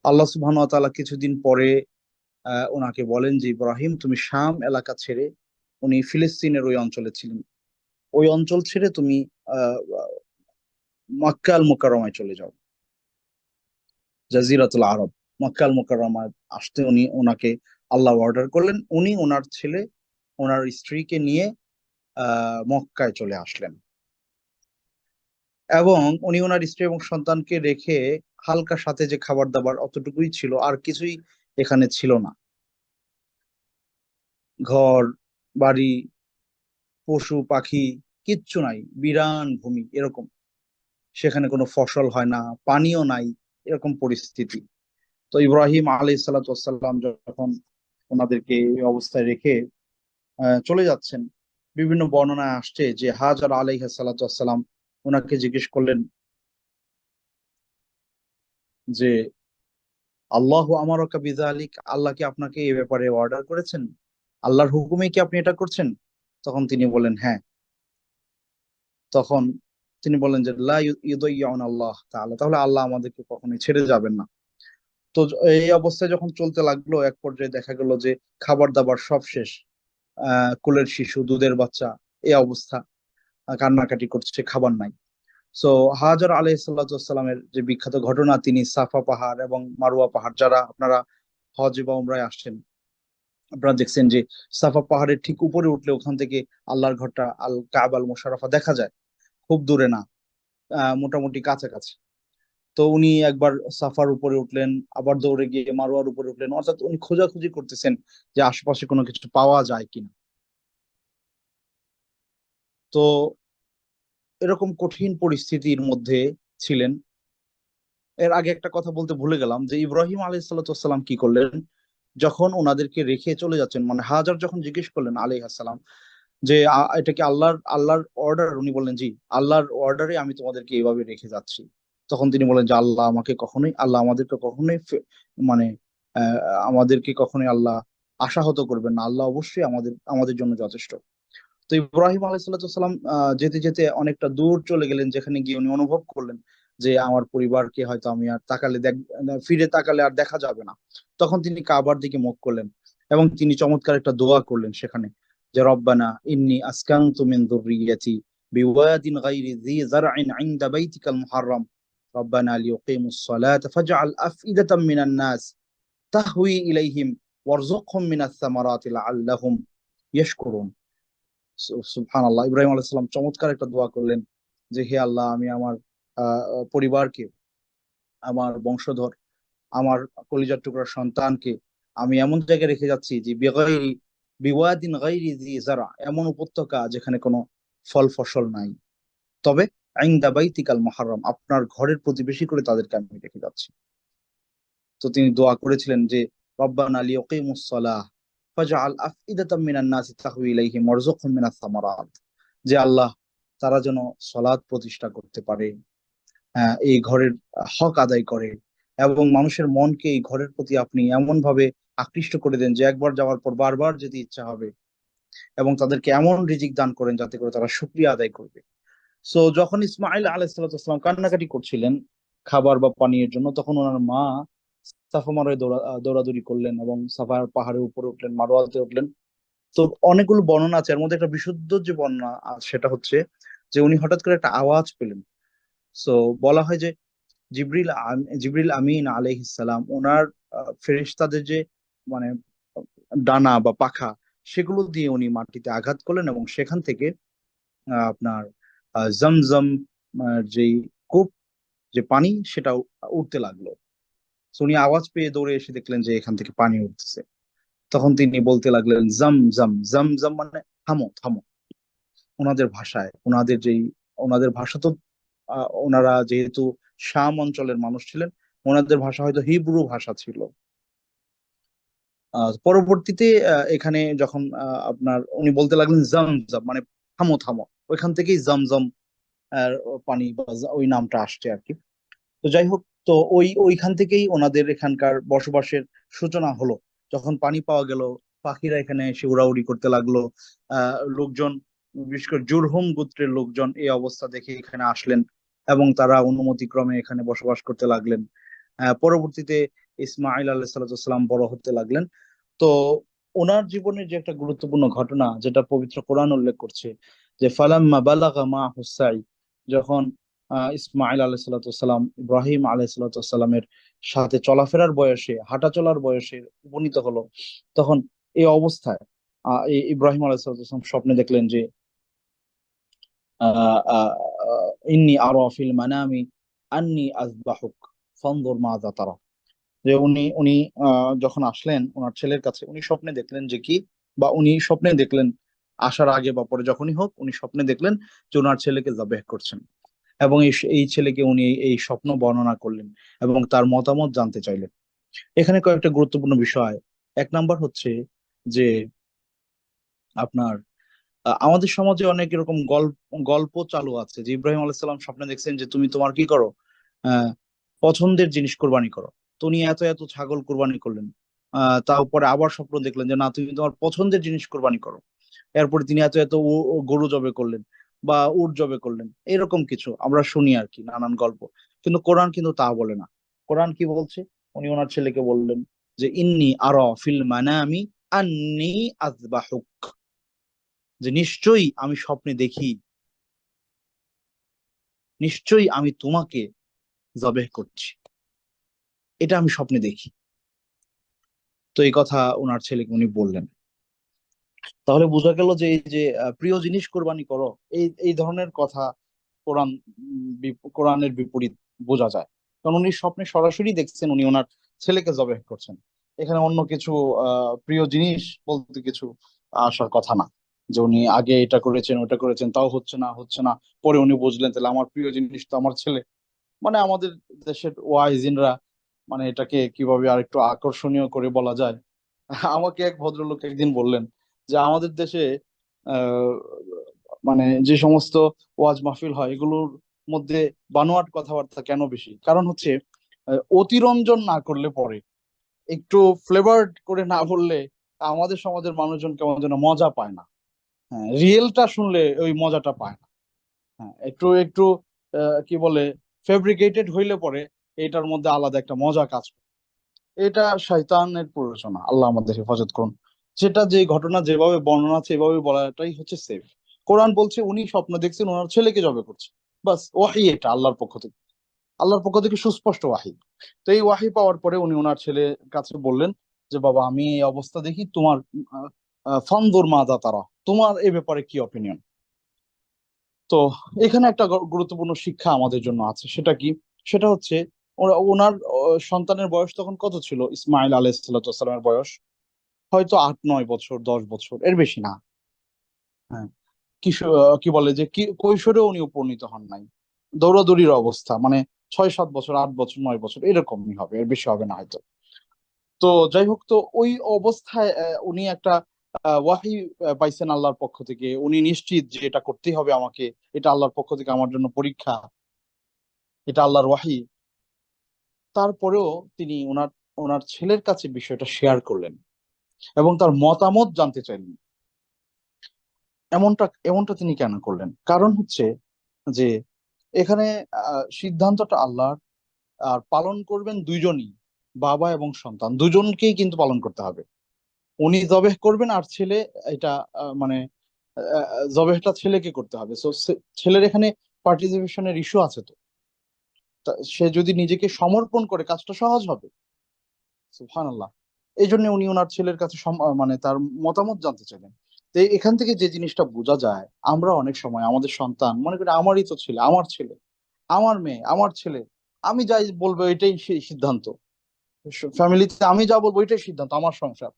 S2: আল্লাহ সুবহানাহু ওয়া তাআলা কিছুদিন পরে ওনাকে বলেন যে ইব্রাহিম তুমি শাম এলাকা ছেড়ে, উনি ফিলিস্তিনের ওই অঞ্চলে ছিলেন, ওই অঞ্চল ছেড়ে তুমি আহ মক্কা আল মুকাররমায় চলে যাও, জাজিরাতুল আরব, মক্কা আল মুকাররমায় আসতে ওনাকে আল্লাহ অর্ডার করলেন। উনি ওনার ছেলে, ওনার স্ত্রীকে নিয়ে মক্কায় চলে আসলেন, এবং উনি ওনার স্ত্রী এবং সন্তানকে রেখে হালকা সাথে যে খাবার দাবার অতটুকুই ছিল, আর কিছুই এখানে ছিল না। ঘর বাড়ি, পশু পাখি কিচ্ছু নাই, বিরান ভূমি এরকম। সেখানে কোনো ফসল হয় না, পানিও নাই, এরকম পরিস্থিতি। তো ইব্রাহিম আলাইহিস সালাতু ওয়াস সালাম যখন ওনাদেরকে এই অবস্থায় রেখে চলে যাচ্ছেন, বিভিন্ন বর্ণনায় আসছে যে হাজার আলাইহিস সালাতু ওয়াস সালাম ওনাকে জিজ্ঞেস করলেন যে আল্লাহ আমারকা বিযালিক, আল্লাহ কি আপনাকে এই ব্যাপারে অর্ডার করেছেন? আল্লাহর হুকুমে কি আপনি এটা করছেন? তখন তিনি বলেন হ্যাঁ। তখন তিনি বলেন যে লা ইউদাইয়ুন আল্লাহ তাআলা, তাহলে আল্লাহ আমাদেরকে কখনোই ছেড়ে যাবেন না। তো এই অবস্থায় যখন চলতে লাগলো, এক পর্যায়ে দেখা গেল যে খাবার দাবার সব শেষ, কোলের শিশু, দুধের বাচ্চা, এই অবস্থা, কান্নাকাটি করছে, খাবার নাই। সো হাজার আলাইহিসসালামের যে বিখ্যাত ঘটনা, তিনি সাফা পাহাড় এবং মারওয়া পাহাড়, যারা আপনারা হজ বা উমরায় আসছেন আপনারা দেখছেন যে সাফা পাহাড়ের ঠিক উপরে উঠলে ওখান থেকে আল্লাহর ঘরটা আল কাবা আল মুশাররফা দেখা যায়, খুব দূরে না, মোটামুটি কাছাকাছি। তো উনি একবার সাফার উপরে উঠলেন, আবার দৌড়ে গিয়ে মারোয়ার উপরে উঠলেন, অর্থাৎ উনি খোঁজাখুঁজি করতেছেন যে আশেপাশে কোনো কিছু পাওয়া যায় কিনা। তো এরকম কঠিন পরিস্থিতির মধ্যে ছিলেন। এর আগে একটা কথা বলতে ভুলে গেলাম যে ইব্রাহিম আলাইহিস সালাম কি করলেন, যখন ওনাদেরকে রেখে চলে যাচ্ছেন, মানে হাজার যখন জিজ্ঞেস করলেন আলাইহিস সালাম যে এটা কি আল্লাহর অর্ডার? উনি বললেন জি, আল্লাহর অর্ডারে আমি তোমাদেরকে এইভাবে রেখে যাচ্ছি। তখন তিনি বলেন যে আল্লাহ আমাদেরকে কখনোই মানে আহ, আমাদেরকে কখনোই আল্লাহ আশাহত করবেন না, আল্লাহ অবশ্যই আমাদের জন্য যথেষ্ট। তো ইব্রাহিম আলাইহিসসালাম যেতে যেতে অনেকটা দূর চলে গেলেন, যেখানে গিয়ে উনি অনুভব করলেন যে আমার পরিবারকে হয়তো আমি আর ফিরে তাকালে আর দেখা যাবে না। তখন তিনি কাবার দিকে মুখ করলেন এবং তিনি চমৎকার একটা দোয়া করলেন সেখানে, যে রব্বানা ইন্নী আসকানতু মিন যুররিয়্যাতি বিওয়াদিন গায়রি যী যার'ইন ইনদা বাইতিকাল মুহাররম রব্বানা লিয়ুকিমুস সালাতা ফাজআল আফইদাতাম মিনান নাস তাহওয়ি ইলাইহিম ওয়ারযুকহুম মিনাস সামারাতি লাআল্লাহুম ইয়াশকুরুন। সুবহানাল্লাহ, ইব্রাহিম আলাইহিস সালাম চমৎকার একটা দোয়া করলেন যে হে আল্লাহ, আমি আমার পরিবারকে, আমার বংশধর, আমার কলিজার টুকরা সন্তানকে আমি এমন জায়গায় রেখে যাচ্ছি যে বিওয়াদিন গায়রি জি যারা, এমন উপত্যকা যেখানে কোনো ফল ফসল নাই, তবে ইনদা বাইতিকাল মুহাররম, আপনার ঘরের প্রতিবেশী করে তাদেরকে আমি রেখে যাচ্ছি। তো তিনি দোয়া করেছিলেন যে রব্বানা লিয়াকিমুস সালাহ ফাজআল আফইদাতাম মিনান নাসি তাহওয়ি ইলাইহিম ওয়ারযুকহুম মিনাস সামারাত, যে আল্লাহ, তারা যেন সালাত প্রতিষ্ঠা করতে পারে, এই ঘরের হক আদায় করে, এবং মানুষের মনকে এই ঘরের প্রতি আপনি এমন ভাবে আকৃষ্ট করে দেন যে একবার যাওয়ার পর বারবার যেতে ইচ্ছা হবে, এবং তাদেরকে এমন রিজিক দান করেন যাতে করে তারা শুকরিয়া আদায় করবে। সো যখন ইসমাইল আলাইহিস সালাম কান্নাকাটি করছিলেন খাবার বা পানীয়ের জন্য, তখন ওনার মা সাফা মারোয় দৌড়াদৌড়ি করলেন এবং সাফার পাহাড়ের উপরে উঠলেন, মারোয়াতে উঠলেন। তো অনেকগুলো বর্ণনা আছে, এর মধ্যে একটা বিশুদ্ধ যে বর্ণনা সেটা হচ্ছে যে উনি হঠাৎ করে একটা আওয়াজ পেলেন। সো বলা হয় যে জিবরিল আমিন আলাইহিস সালাম ওনার ফেরেশতাদের যে মানে ডানা বা পাখা, সেগুলো দিয়ে উনি মাটিতে আঘাত করলেন, এবং সেখান থেকে আপনার জমজম যেই কূপ, যে পানি, সেটা উঠতে লাগলো। তো উনি আওয়াজ পেয়ে দৌড়ে এসে দেখলেন যে এখান থেকে পানি উঠতেছে। তখন তিনি বলতে লাগলেন জম জম জম জম, মানে থামো থামো। ওনাদের ভাষায়, ওনাদের ভাষা তো ওনারা যেহেতু শাম অঞ্চলের মানুষ ছিলেন, ওনাদের ভাষা হয়তো হিব্রু ভাষা ছিল। পরবর্তীতে এখানে যখন আপনার উনি বলতে লাগলেন জম জম, মানে থামো থামো, ওইখান থেকেই জমজম পানি বা ওই নামটা আসছে আর কি। তো যাই হোক, তো ওইখান থেকেই ওনাদের এখানকার বসবাসের সূচনা হলো। যখন পানি পাওয়া গেল, পাখিরা এখানে এসে উড়াউড়ি করতে লাগলো। লোকজন, বিশেষ করে জুরহুম গোত্রের লোকজন এই অবস্থা দেখে এখানে আসলেন, এবং তারা অনুমতি ক্রমে এখানে বসবাস করতে লাগলেন। পরবর্তীতে ইসমাইল আলাইহিস সালাম বড় হতে লাগলেন। তো ওনার জীবনের যে একটা গুরুত্বপূর্ণ ঘটনা যেটা পবিত্র কোরআন উল্লেখ করছে, যে ফালাম্মা বালাগা মাহু সাই, যখন ইসমাইল আলাইহিসসালাম ইব্রাহিম আলাইহিসসালামের সাথে চলাফেরার বয়সে, হাঁটা চলার বয়সে উপনীত হলো, তখন এই অবস্থায় ইব্রাহিম আলাইহিসসালাম স্বপ্নে দেখলেন যে আহ, আহ, ইন্নী আরা ফিল মানামি আন্নী আযবাহুক ফানজুর মাযা তারা। যে উনি উনি যখন আসলেন ওনার ছেলের কাছে, উনি স্বপ্নে দেখলেন যে কি, বা উনি স্বপ্নে দেখলেন আসার আগে বা পরে যখনই হোক, উনি স্বপ্নে দেখলেন যে ওনার ছেলেকে জবেহ করছেন। এবং এই ছেলেকে উনি এই স্বপ্ন বর্ণনা করলেন এবং তার মতামত জানতে চাইলেন। এখানে কয়েকটা গুরুত্বপূর্ণ বিষয়। এক নাম্বার হচ্ছে যে আপনার আমাদের সমাজে অনেক এরকম গল্প গল্প চালু আছে যে ইব্রাহিম আলাইহিস সালাম স্বপ্নে দেখছেন যে তুমি তোমার কি করো, আহ পছন্দের জিনিস কোরবানি করো। তো উনি এত এত ছাগল কোরবানি করলেন। তারপরে আবার স্বপ্ন দেখলেন যে না, তুমি তোমার পছন্দের জিনিস কোরবানি করো। এরপরে তিনি এত এত গরু জবে করলেন বা উট জবে করলেন। এরকম কিছু আমরা শুনি আর কি, নানান গল্প। কিন্তু কোরআন কিন্তু তা বলে না। কোরআন কি বলছে? উনি ওনার ছেলেকে বললেন যে ইন্নী আরা ফিল মানামি আন্নী আযবাহুক, যে নিশ্চয়ই আমি স্বপ্নে দেখি, নিশ্চয়ই আমি তোমাকে জবেহ করছি, এটা আমি স্বপ্নে দেখি। তো এই কথা ওনার ছেলেকে উনি বললেন। তাহলে বোঝা গেল যে এই যে প্রিয় জিনিস কোরবানি করো, এই এই ধরনের কথা কোরআন কোরআনের বিপরীত বোঝা যায়। কারণ উনি স্বপ্নে সরাসরি দেখছেন উনি ওনার ছেলেকে জবেহ করছেন। এখানে অন্য কিছু প্রিয় জিনিস বলতে কিছু আসার কথা না, যে উনি আগে এটা করেছেন ওটা করেছেন তাও হচ্ছে না হচ্ছে না, পরে উনি বুঝলেন তাহলে আমার প্রিয় জিনিস তো আমার ছেলে। মানে আমাদের দেশের ওয়াইজিনরা মানে এটাকে কিভাবে আরেকটু আকর্ষণীয় করে বলা যায়। আমাকে এক ভদ্রলোক একদিন বললেন যে আমাদের দেশে আহ মানে যে সমস্ত ওয়াজ মাহফিল হয় এগুলোর মধ্যে বানোয়াট কথাবার্তা কেন বেশি? কারণ হচ্ছে অতিরঞ্জন না করলে পরে, একটু ফ্লেভার্ড করে না বললে আমাদের সমাজের মানুষজন কেমন যেন মজা পায় না। হ্যাঁ, রিয়েলটা শুনলে ওই মজাটা পায় না। হ্যাঁ, একটু একটু কি বলে, ফেব্রিকেটেড হইলে পরে এটার মধ্যে আলাদা একটা মজা কাজ করে। এটা শয়তানের প্ররোচনা, আল্লাহ আমাদের হেফাজত করুন। যেটা যে ঘটনা যেভাবে বর্ণনা আছে এভাবে বলাটাই হচ্ছে সেফ। কোরআন বলছে উনি স্বপ্ন দেখছেন ওনার ছেলেকে জবে করছে, বাস ওয়াহি, এটা আল্লাহর পক্ষ থেকে, আল্লাহর পক্ষ থেকে সুস্পষ্ট ওয়াহি। তো এই ওয়াহি পাওয়ার পরে উনি ওনার ছেলের কাছে বললেন যে বাবা আমি এই অবস্থা দেখি, তোমার ফানদুর মাযা তারা, তোমার এ ব্যাপারে কি অপিনিয়ন? তো এখানে একটা গুরুত্বপূর্ণ শিক্ষা আমাদের জন্য আছে। সেটা কি? সেটা হচ্ছে ওনার সন্তানের বয়স তখন কত ছিল? ইসমাইল আলাইহিসসালামের বয়স হয়তো 8 9 বছর, 10 বছর, এর বেশি না। হ্যাঁ, কিশোর, কি বলে যে কি কৈশোরে উনি উপনীত হন নাই। দৌড়াদৌড়ির অবস্থা, মানে 6 7 বছর, 8 বছর, 9 বছর এরকমই হবে, এর বেশি হবে না হয়তো। তো যাই হোক, তো ওই অবস্থায় উনি একটা ওয়াহি পাইছেন আল্লাহর পক্ষ থেকে। উনি নিশ্চিত যে এটা করতেই হবে আমাকে, এটা আল্লাহর পক্ষ থেকে আমার জন্য পরীক্ষা, এটা আল্লাহর ওয়াহি। তারপরেও তিনি ওনার ওনার ছেলের কাছে বিষয়টা শেয়ার করলেন এবং তার মতামত জানতে চাইলেন। এমনটা এমনটা তিনি কেন করলেন? কারণ হচ্ছে যে এখানে সিদ্ধান্তটা আল্লাহর, আর পালন করবেন দুইজনই, বাবা এবং সন্তান দুজনকেই কিন্তু পালন করতে হবে। উনি জবেহ করবেন আর ছেলে এটা মানে জবেহটা ছেলেকে করতে হবে। সো ছেলের এখানে পার্টিসিপেশনের ইস্যু আছে। তো সে যদি নিজেকে সমর্পণ করে কাজটা সহজ হবে। সুবহানাল্লাহ। এই জন্য উনি ওনার ছেলের কাছে মানে তার মতামত জানতে চাইলেন। তো এখান থেকে যে জিনিসটা বোঝা যায়, আমরা অনেক সময় আমাদের সন্তান মনে করি আমারই তো ছেলে, আমার ছেলে, আমার মেয়ে, আমার ছেলে, আমি যাই বলবো এটাই সেই সিদ্ধান্ত, ফ্যামিলিতে আমি যা বলবো এটাই সিদ্ধান্ত, আমার সংসার।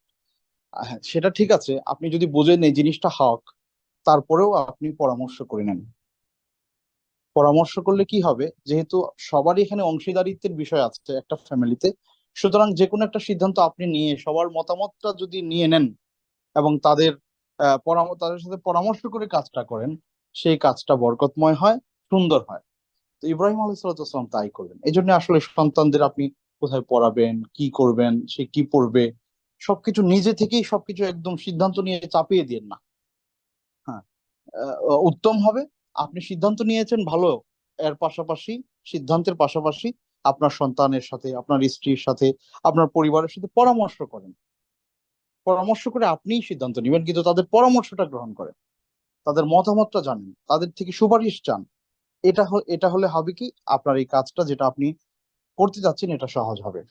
S2: হ্যাঁ, সেটা ঠিক আছে, আপনি যদি বুঝেন এই জিনিসটা হক, তারপরেও আপনি পরামর্শ করে নেন। পরামর্শ করলে কি হবে, যেহেতু সবারই এখানে অংশীদারিত্বের বিষয় আছে একটা ফ্যামিলিতে, সুতরাং যে কোনো একটা সিদ্ধান্ত আপনি নিয়ে সবার মতামতটা যদি নিয়ে নেন এবং তাদের তাদের সাথে পরামর্শ করে কাজটা করেন, সেই কাজটা বরকতময় হয়, সুন্দর হয়। তো ইব্রাহিম আলাইহিসসালাম তাই করলেন। এই জন্য আসলে সন্তানদের আপনি কোথায় পড়াবেন, কি করবেন, সে কি পড়বে, সবকিছু নিজে থেকেই সবকিছু একদম সিদ্ধান্ত নিয়ে চাপিয়ে দিন না। হ্যাঁ, উত্তম হবে আপনি সিদ্ধান্ত নিয়েছেন ভালো, এর পাশাপাশি, সিদ্ধান্তের পাশাপাশি আপনার সন্তানের সাথে, আপনার স্ত্রীর সাথে, আপনার পরিবারের সাথে পরামর্শ করেন। পরামর্শ করে আপনিই সিদ্ধান্ত নেবেন, কিন্তু তাদের পরামর্শটা গ্রহণ করেন, তাদের মতামতটা জানেন, তাদের থেকে সুপারিশ চান। এটা হলে হবে কি, আপনার এই কাজটা যেটা আপনি করতে যাচ্ছেন এটা সহজ হবে।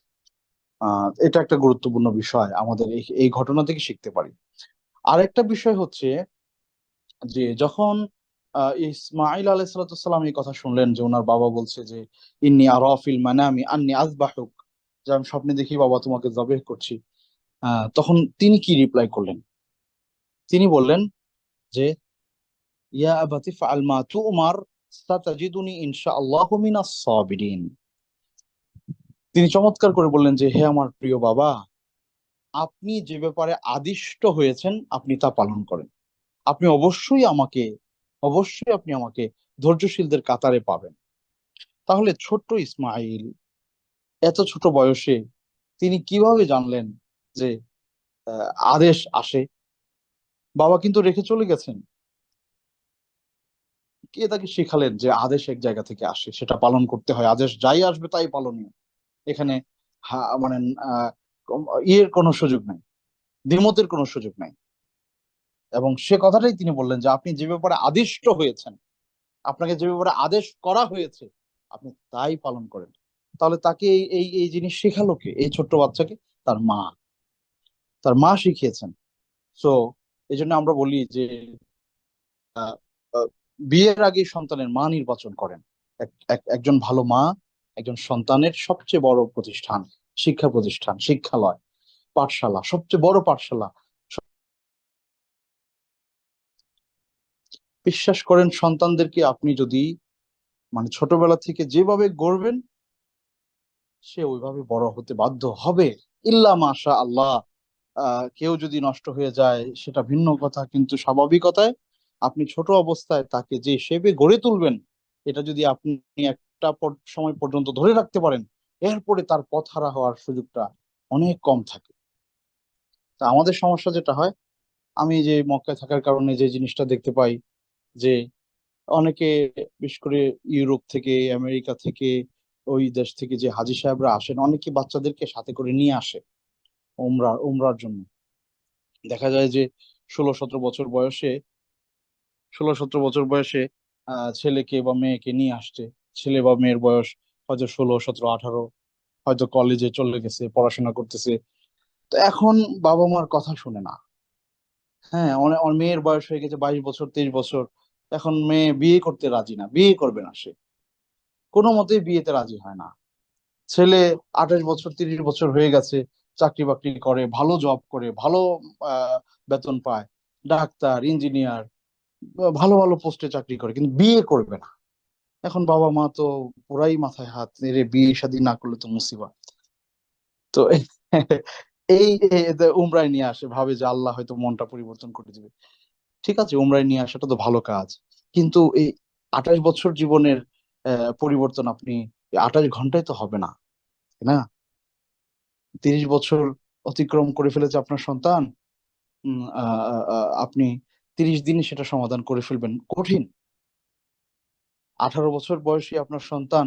S2: এটা একটা গুরুত্বপূর্ণ বিষয় আমাদের এই ঘটনা থেকে শিখতে পারি। আরেকটা বিষয় হচ্ছে যে যখন ইসমাইল আলাইহিসসালাম এই কথা শুনলেন যে ওনার বাবা বলছে যে ইন্নী আরা ফিল মানামি আন্নী আযবাহুক, যে আমি স্বপ্নে দেখি বাবা তোমাকে জবেহ করছি, তখন তিনি কি রিপ্লাই করলেন? তিনি বললেন যে ইয়া আবাতি ফাআল মা তু'মার সাতাজিদুনি ইনশাআল্লাহু মিনাস সাবিরিন। তিনি চমৎকার করে বললেন যে হে আমার প্রিয় বাবা, আপনি যে ব্যাপারে আদিষ্ট হয়েছেন আপনি তা পালন করেন। আপনি অবশ্যই আপনি আমাকে ধৈর্যশীলদের কাতারে পাবেন। তাহলে ছোট্ট ইসমাইল এত ছোট বয়সে তিনি কিভাবে জানলেন যে আহ, আদেশ আসে? বাবা কিন্তু রেখে চলে গেছেন, কে তাকে শিখালেন যে আদেশ এক জায়গা থেকে আসে, সেটা পালন করতে হয়, আদেশ যাই আসবে তাই পালনীয়। এখানে মানে আহ ইয়ের কোনো সুযোগ নাই, দ্বিমতের কোনো সুযোগ নাই। এবং সে কথাটাই তিনি বললেন যে আপনি যে ব্যাপারে আদিষ্ট হয়েছেন, আপনাকে যে ব্যাপারে আদেশ করা হয়েছে আপনি তাই পালন করেন। তাহলে তাকে এই জিনিস শেখালো কে? এই ছোট্ট বাচ্চাকে তার মা শিখিয়েছেন। সো এই জন্য আমরা বলি যে আহ, আহ, বিয়ের আগে সন্তানের মা নির্বাচন করেন। একজন ভালো মা একজন সন্তানের সবচেয়ে বড় প্রতিষ্ঠান, শিক্ষা প্রতিষ্ঠান, শিক্ষালয়, পাঠশালা, সবচেয়ে বড় পাঠশালা। বিশ্বাস করেন, সন্তানদেরকে আপনি যদি মানে ছোটবেলা থেকে যেভাবে গড়বেন সে ওইভাবে বড় হতে বাধ্য হবে। ইল্লা মাশা আল্লাহ, কেউ যদি নষ্ট হয়ে যায় সেটা ভিন্ন কথা, কিন্তু স্বাভাবিকতায় আপনি ছোট অবস্থায় তাকে যে শেপে গড়ে তুলবেন, এটা যদি আপনি একটা সময় পর্যন্ত ধরে রাখতে পারেন, এরপরে তার পথহারা হওয়ার সুযোগটা অনেক কম থাকে। তা আমাদের সমস্যা যেটা হয়, আমি যে মক্কায় থাকার কারণে যে জিনিসটা দেখতে পাই যে অনেকে, বিশেষ করে ইউরোপ থেকে, আমেরিকা থেকে, ওই দেশ থেকে যে হাজি সাহেবরা আসেন, অনেকে বাচ্চাদেরকে সাথে করে নিয়ে আসে উমরার জন্য। দেখা যায় যে 16-17 বছর বয়সে 16-17 বছর বয়সে ছেলেকে বা মেয়েকে নিয়ে আসছে। ছেলে বা মেয়ের বয়স হয়তো 16, 17, 18, হয়তো কলেজে চলে গেছে, পড়াশোনা করতেছে। তো এখন বাবা মার কথা শুনে না। হ্যাঁ, অনেক মেয়ের বয়স হয়ে গেছে 22 বছর, 23 বছর, এখন মেয়ে বিয়ে করতে রাজি না, বিয়ে করবে না, সে কোনো মতেই বিয়েতে রাজি হয় না। ছেলে 28 বছর, 30 বছর হয়ে গেছে, চাকরি বাকরি করে, ভালো জব করে, ভালো বেতন পায়, ডাক্তার, ইঞ্জিনিয়ার, ভালো ভালো পোস্টে চাকরি করে, কিন্তু বিয়ে করবে না। এখন বাবা মা তো পুরাই মাথায় হাত নেড়ে, বিয়ে শাদী না করলে তো মুসিবত। তো যে উমরায় নিয়ে আসে, ভাবে যে আল্লাহ হয়তো মনটা পরিবর্তন করে দিবে। ঠিক আছে, উমরায় নিয়ে আসাটা তো ভালো কাজ, কিন্তু এই 28 বছর জীবনের পরিবর্তন আপনি 28 ঘন্টায় তো হবে না, তাই না? 30 বছর অতিক্রম করে ফেলেছে আপনার সন্তান, আপনি 30 দিনে সেটা সমাধান করে ফেলবেন, কঠিন। 18 বছর বয়সী আপনার সন্তান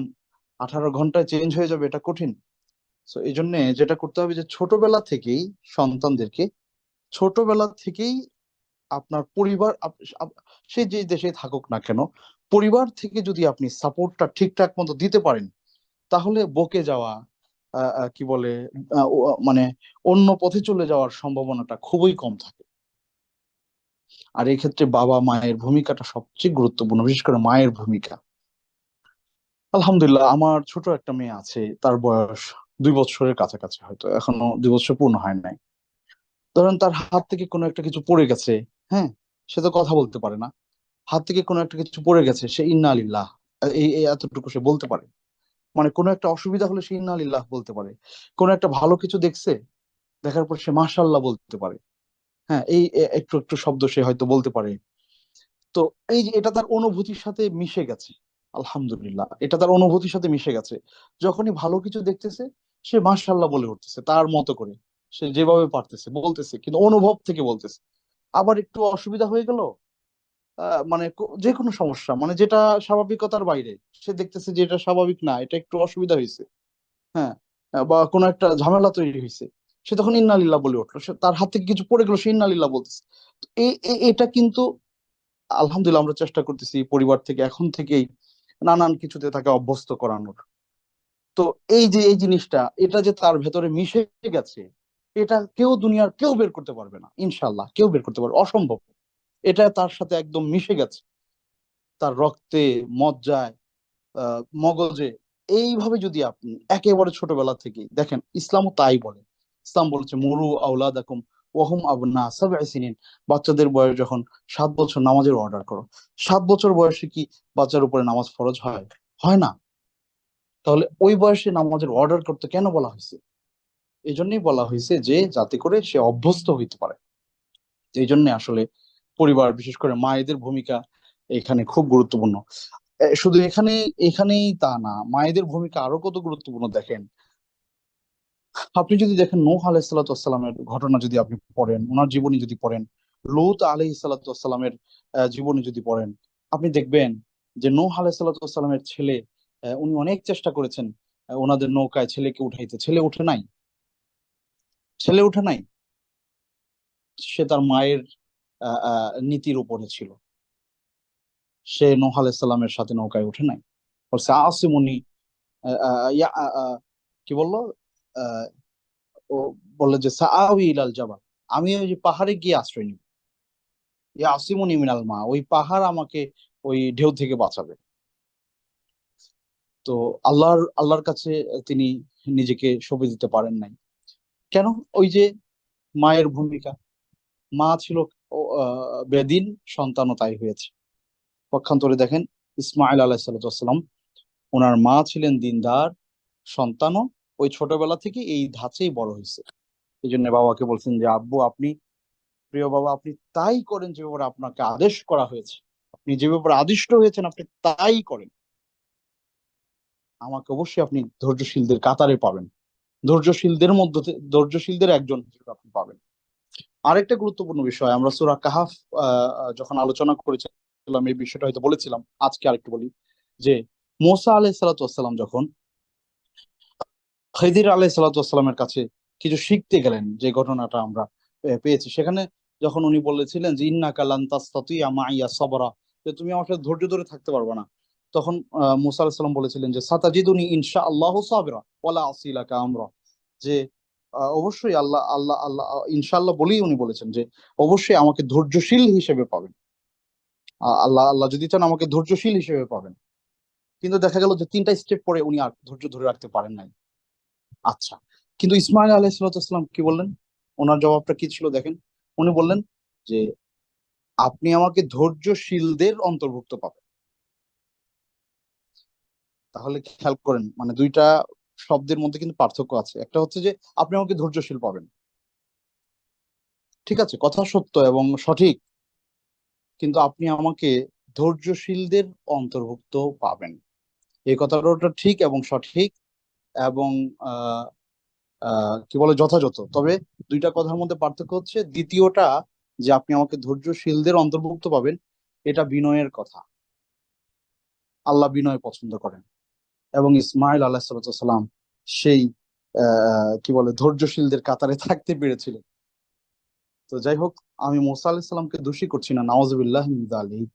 S2: 18 ঘন্টায় চেঞ্জ হয়ে যাবে, এটা কঠিন। তো এই জন্য যেটা করতে হবে যে ছোটবেলা থেকেই সন্তানদেরকে, ছোটবেলা থেকেই আপনার পরিবার সে যে দেশে থাকুক না কেন, পরিবার থেকে যদি আপনি সাপোর্টটা ঠিকঠাক মতো দিতে পারেন, তাহলে বকে যাওয়া, কি বলে, মানে অন্য পথে চলে যাওয়ার সম্ভাবনাটা খুবই কম থাকে। আর এই ক্ষেত্রে বাবা মায়ের ভূমিকাটা সবচেয়ে গুরুত্বপূর্ণ, বিশেষ করে মায়ের ভূমিকা। আলহামদুলিল্লাহ, আমার ছোট একটা মেয়ে আছে, তার বয়স 2 বছরের কাছাকাছি, হয়তো এখনো 2 বছর পূর্ণ হয় নাই। ধরেন তার হাত থেকে কোনো একটা কিছু পড়ে গেছে, হ্যাঁ, সে তো কথা বলতে পারে না, হাত থেকে কোনো একটা কিছু পড়ে গেছে, সে ইন্না লিল্লাহ, এই এতটুকু সে বলতে পারে। মানে কোনো একটা অসুবিধা হলে সে ইন্না লিল্লাহ বলতে পারে। কোনো একটা ভালো কিছু দেখছে, দেখার পর সে মাশাআল্লাহ বলতে পারে। হ্যাঁ, এই একটু একটু শব্দ সে হয়তো বলতে পারে। তো এই যে এটা তার অনুভূতির সাথে মিশে গেছে, আলহামদুলিল্লাহ, এটা তার অনুভূতির সাথে মিশে গেছে। যখনই ভালো কিছু দেখতেছে সে মাশাআল্লাহ বলে উঠতেছে তার মতো করে, সে যেভাবে পারতেছে বলতেছে, কিন্তু অনুভব থেকে বলতেছে। আবার একটু অসুবিধা হয়ে গেল, মানে যে কোনো সমস্যা, মানে যেটা স্বাভাবিকতার বাইরে, সে দেখতেছে যে এটা স্বাভাবিক না, এটা একটু অসুবিধা হয়েছে, হ্যাঁ, বা কোনো একটা ঝামেলা তৈরি হয়েছে, সে তখন ইন্নালিল্লাহ বলে উঠলো, সে তার হাত থেকে কিছু পড়ে গেল, সে ইন্নালিল্লাহ বলতেছে। তো এটা কিন্তু আলহামদুলিল্লাহ আমরা চেষ্টা করতেছি পরিবার থেকে এখন থেকেই নানান কিছুতে তাকে অভ্যস্ত করানোর। তো এই যে এই জিনিসটা, এটা যে তার ভেতরে মিশে গেছে, এটা কেউ দুনিয়ার কেউ বের করতে পারবে না, ইনশাল্লাহ কেউ বের করতে পারবে, অসম্ভব। এটা তার সাথে একদম মিশে গেছে, তার রক্তে, মজ্জায়, মগজে। এইভাবে যদি আপনি একেবারে ছোটবেলা থেকে দেখেন, ইসলামও তাই বলে। ইসলাম বলেছে মুরু আওলাদাকুম ওয়াহুম আবনা সাবঈ সিনিন, বাচ্চাদের বয়স যখন 7 বছর নামাজের অর্ডার করো। 7 বছর বয়সে কি বাচ্চার উপরে নামাজ ফরজ হয়? হয় না। তাহলে ওই বয়সে নামাজের অর্ডার করতে কেন বলা হয়েছে? এই জন্যই বলা হয়েছে যে যাতে করে সে অভ্যস্ত হইতে পারে। এই জন্য আসলে পরিবার, বিশেষ করে মায়েদের ভূমিকা এখানে খুব গুরুত্বপূর্ণ। শুধু এখানেই তা না, মায়েদের ভূমিকা আরো কত গুরুত্বপূর্ণ দেখেন। আপনি যদি দেখেন নূহ আলাইহিসসালামের ঘটনা যদি আপনি পড়েন, ওনার জীবনী যদি পড়েন, লূত আলাইহিসসালামের জীবনী যদি পড়েন, আপনি দেখবেন যে নূহ আলাইহিসসালামের ছেলে, উনি অনেক চেষ্টা করেছেন ওনাদের নৌকায় ছেলেকে উঠাইতে, ছেলে উঠে নাই। সে তার মায়ের নীতির উপরে ছিল, সে নূহ আলাইহিসসালামের সাথে নৌকায় উঠে নাই। বলছে আসিমুনি, কি বললো, আহ, ও বললো যে সাআওই ইলাল জাবাল, আমি ওই যে পাহাড়ে গিয়ে আশ্রয় নিব। আসিমুনি মিনাল মা, ওই পাহাড় আমাকে ওই ঢেউ থেকে বাঁচাবে। তো আল্লাহর কাছে তিনি নিজেকে সঁপে দিতে পারেন নাই। কেন? ওই যে মায়ের ভূমিকা, মা ছিল বেদিন, সন্তানও তাই হয়েছে। পক্ষান্তরে দেখেন ইসমাইল আলাইহিসসালাম, ওনার মা ছিলেন দিনদার, সন্তানও ওই ছোটবেলা থেকে এই ধাঁচেই বড় হয়েছে। এই জন্য বাবাকে বলছেন যে আব্বু আপনি, প্রিয় বাবা, আপনি তাই করেন যে ব্যাপারে আপনাকে আদেশ করা হয়েছে, আপনি যে ব্যাপারে আদিষ্ট হয়েছেন আপনি তাই করেন। আমাকে অবশ্যই আপনি ধৈর্যশীলদের কাতারে পাবেন, ধৈর্যশীলদের একজন হিসেবে আপনি পাবেন। আরেকটা গুরুত্বপূর্ণ বিষয়, আমরা সূরা কাহাফ যখন আলোচনা করেছিলাম এই বিষয়টা হয়তো বলেছিলাম, আজকে আরেকটু বলি যে মুসা আলাইহিস সালাতু ওয়াস সালাম যখন খিদির আলাইহিস সালাতু ওয়াস সালামের কাছে কিছু শিখতে গেলেন, যে ঘটনাটা আমরা পেয়েছি, সেখানে যখন উনি বলেছিলেন যে ইন্নাকা লান তাসতাতিয়া মাইয়া সাবরা, যে তুমি আমার সাথে ধৈর্য ধরে থাকতে পারবে না, তখন মুসা আলাইহিস সালাম বলেছিলেন যে সাতাজিদুনি ইনশাআল্লাহু সাবিরা ওয়ালা আসিলাকা আমরা, যে অবশ্যই আল্লাহ আল্লাহ আল্লাহ ইনশাআল্লাহ বলেই উনি বলেছেন যে অবশ্যই আমাকে ধৈর্যশীল হিসেবে পাবেন। আল্লাহ আল্লাহ যদি চান আমাকে ধৈর্যশীল হিসেবে পাবেন। কিন্তু দেখা গেল যে 3টা স্টেপ পরে উনি আর ধৈর্য ধরে রাখতে পারেন নাই। আচ্ছা, কিন্তু ইসমাইল আলাইহিসসালাম কি বললেন? ওনার জবাবটা কি ছিল দেখেন। উনি বললেন যে আপনি আমাকে ধৈর্যশীলদের অন্তর্ভুক্ত পাবেন। তাহলে খেয়াল করেন, মানে দুইটা শব্দের মধ্যে কিন্তু পার্থক্য আছে। একটা হচ্ছে যে আপনি আমাকে ধৈর্যশীল পাবেন, ঠিক আছে, কথা সত্য এবং সঠিক, কিন্তু আপনি আমাকে ধৈর্যশীলদের অন্তর্ভুক্ত পাবেন। এই কথাটা ঠিক এবং সঠিক এবং আহ কি বলে যথাযথ। তবে দুইটা কথার মধ্যে পার্থক্য হচ্ছে দ্বিতীয়টা, যে আপনি আমাকে ধৈর্যশীলদের অন্তর্ভুক্ত পাবেন, এটা বিনয়ের কথা। আল্লাহ বিনয় পছন্দ করেন, এবং ইসমাইল আলাহিসাল্লাম সেই কি বলে ধৈর্যশীলদের কাতারে থাকতে পেরেছিলেন। তো যাই হোক, আমি মুসা আলাহিসাল্লামকে দোষী করছি না, নাউজুবিল্লাহ মিন যালিক।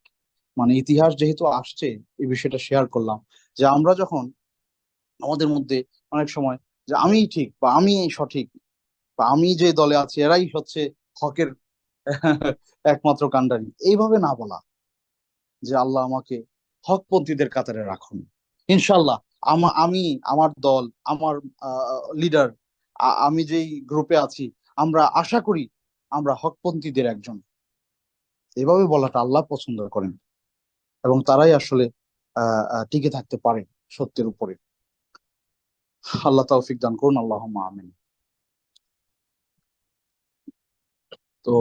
S2: মানে ইতিহাস যেহেতু আসছে, এই বিষয়টা শেয়ার করলাম যে আমরা যখন আমাদের মধ্যে অনেক সময় যে আমি ঠিক বা আমি সঠিক বা আমি যে দলে আছি এরাই হচ্ছে হকের একমাত্র কাণ্ডারি, এইভাবে না বলা, যে আল্লাহ আমাকে হকপন্থীদের কাতারে রাখুন ইনশাল্লাহ। আমি, আমার দল, আমার লিডার, আমি যেই গ্রুপে আছি, আমরা আশা করি আমরা হকপন্থীদের একজন। এভাবে বলাটা আল্লাহ পছন্দ করেন, এবং তারাই আসলে টিকে থাকতে পারে সত্যের উপরে। আল্লাহ তৌফিক দান করুন, আল্লাহুম্মা আমিন। তো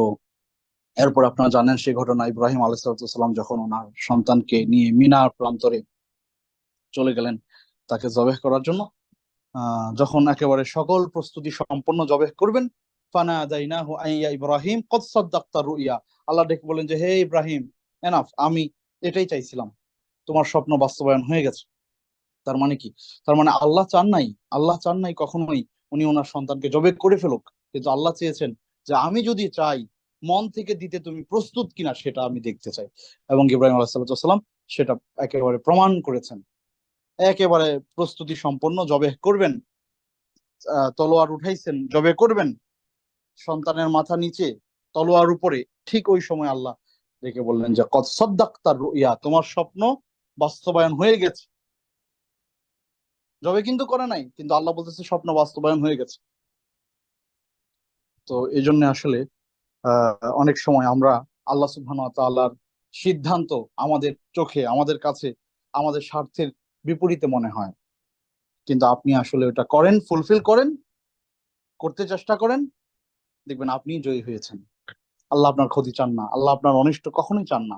S2: এরপর আপনারা জানেন সেই ঘটনা, ইব্রাহিম আলাইহিস সালাম যখন ওনার সন্তানকে নিয়ে মিনার প্রান্তরে চলে গেলেন তাকে জবেহ করার জন্য, যখন একেবারে সকল প্রস্তুতি সম্পন্ন জবেহ করবেন, ফানাদাইনাহু আইয়া ইব্রাহিম কদ সাদ্দাকতা রুইয়া, আল্লাহ ডেকে বলেন যে হে ইব্রাহিম, এনাফ, আমি এটাই চাইছিলাম, তোমার স্বপ্ন বাস্তবায়ন হয়ে গেছে। তার মানে কি? তার মানে আল্লাহ চান নাই কখনোই উনি ওনার সন্তানকে জবেহ করে ফেলুক, কিন্তু আল্লাহ চেয়েছেন যে আমি যদি চাই মন থেকে দিতে তুমি প্রস্তুত কিনা সেটা আমি দেখতে চাই। এবং ইব্রাহিম আলাইহিস সালাম সেটা একেবারে প্রমাণ করেছেন। একেবারে প্রস্তুতি সম্পন্ন জবেহ করবেন, তলোয়ার উঠাইছেন, জবে করবেন, সন্তানের মাথা নিচে, তলোয়ার উপরে। ঠিক ওই সময় আল্লাহ ডেকে বললেন যে কদ সাদ্দাকতার রুইয়া, তোমার স্বপ্ন বাস্তবায়ন হয়ে গেছে। জবে কিন্তু করে নাই, কিন্তু আল্লাহ বলতেছে স্বপ্ন বাস্তবায়ন হয়ে গেছে। তো এই জন্য আসলে অনেক সময় আমরা আল্লাহ সুবহানাহু ওয়া তাআলার সিদ্ধান্ত আমাদের চোখে, আমাদের কাছে, আমাদের স্বার্থের বিপরীতে মনে হয়, কিন্তু আপনি আসলে ওটা করেন, ফুলফিল করেন, করতে চেষ্টা করেন, দেখবেন আপনি জয়ী হয়েছেন। আল্লাহ আপনার ক্ষতি চান না, আল্লাহ আপনার অনিষ্ট কখনোই চান না।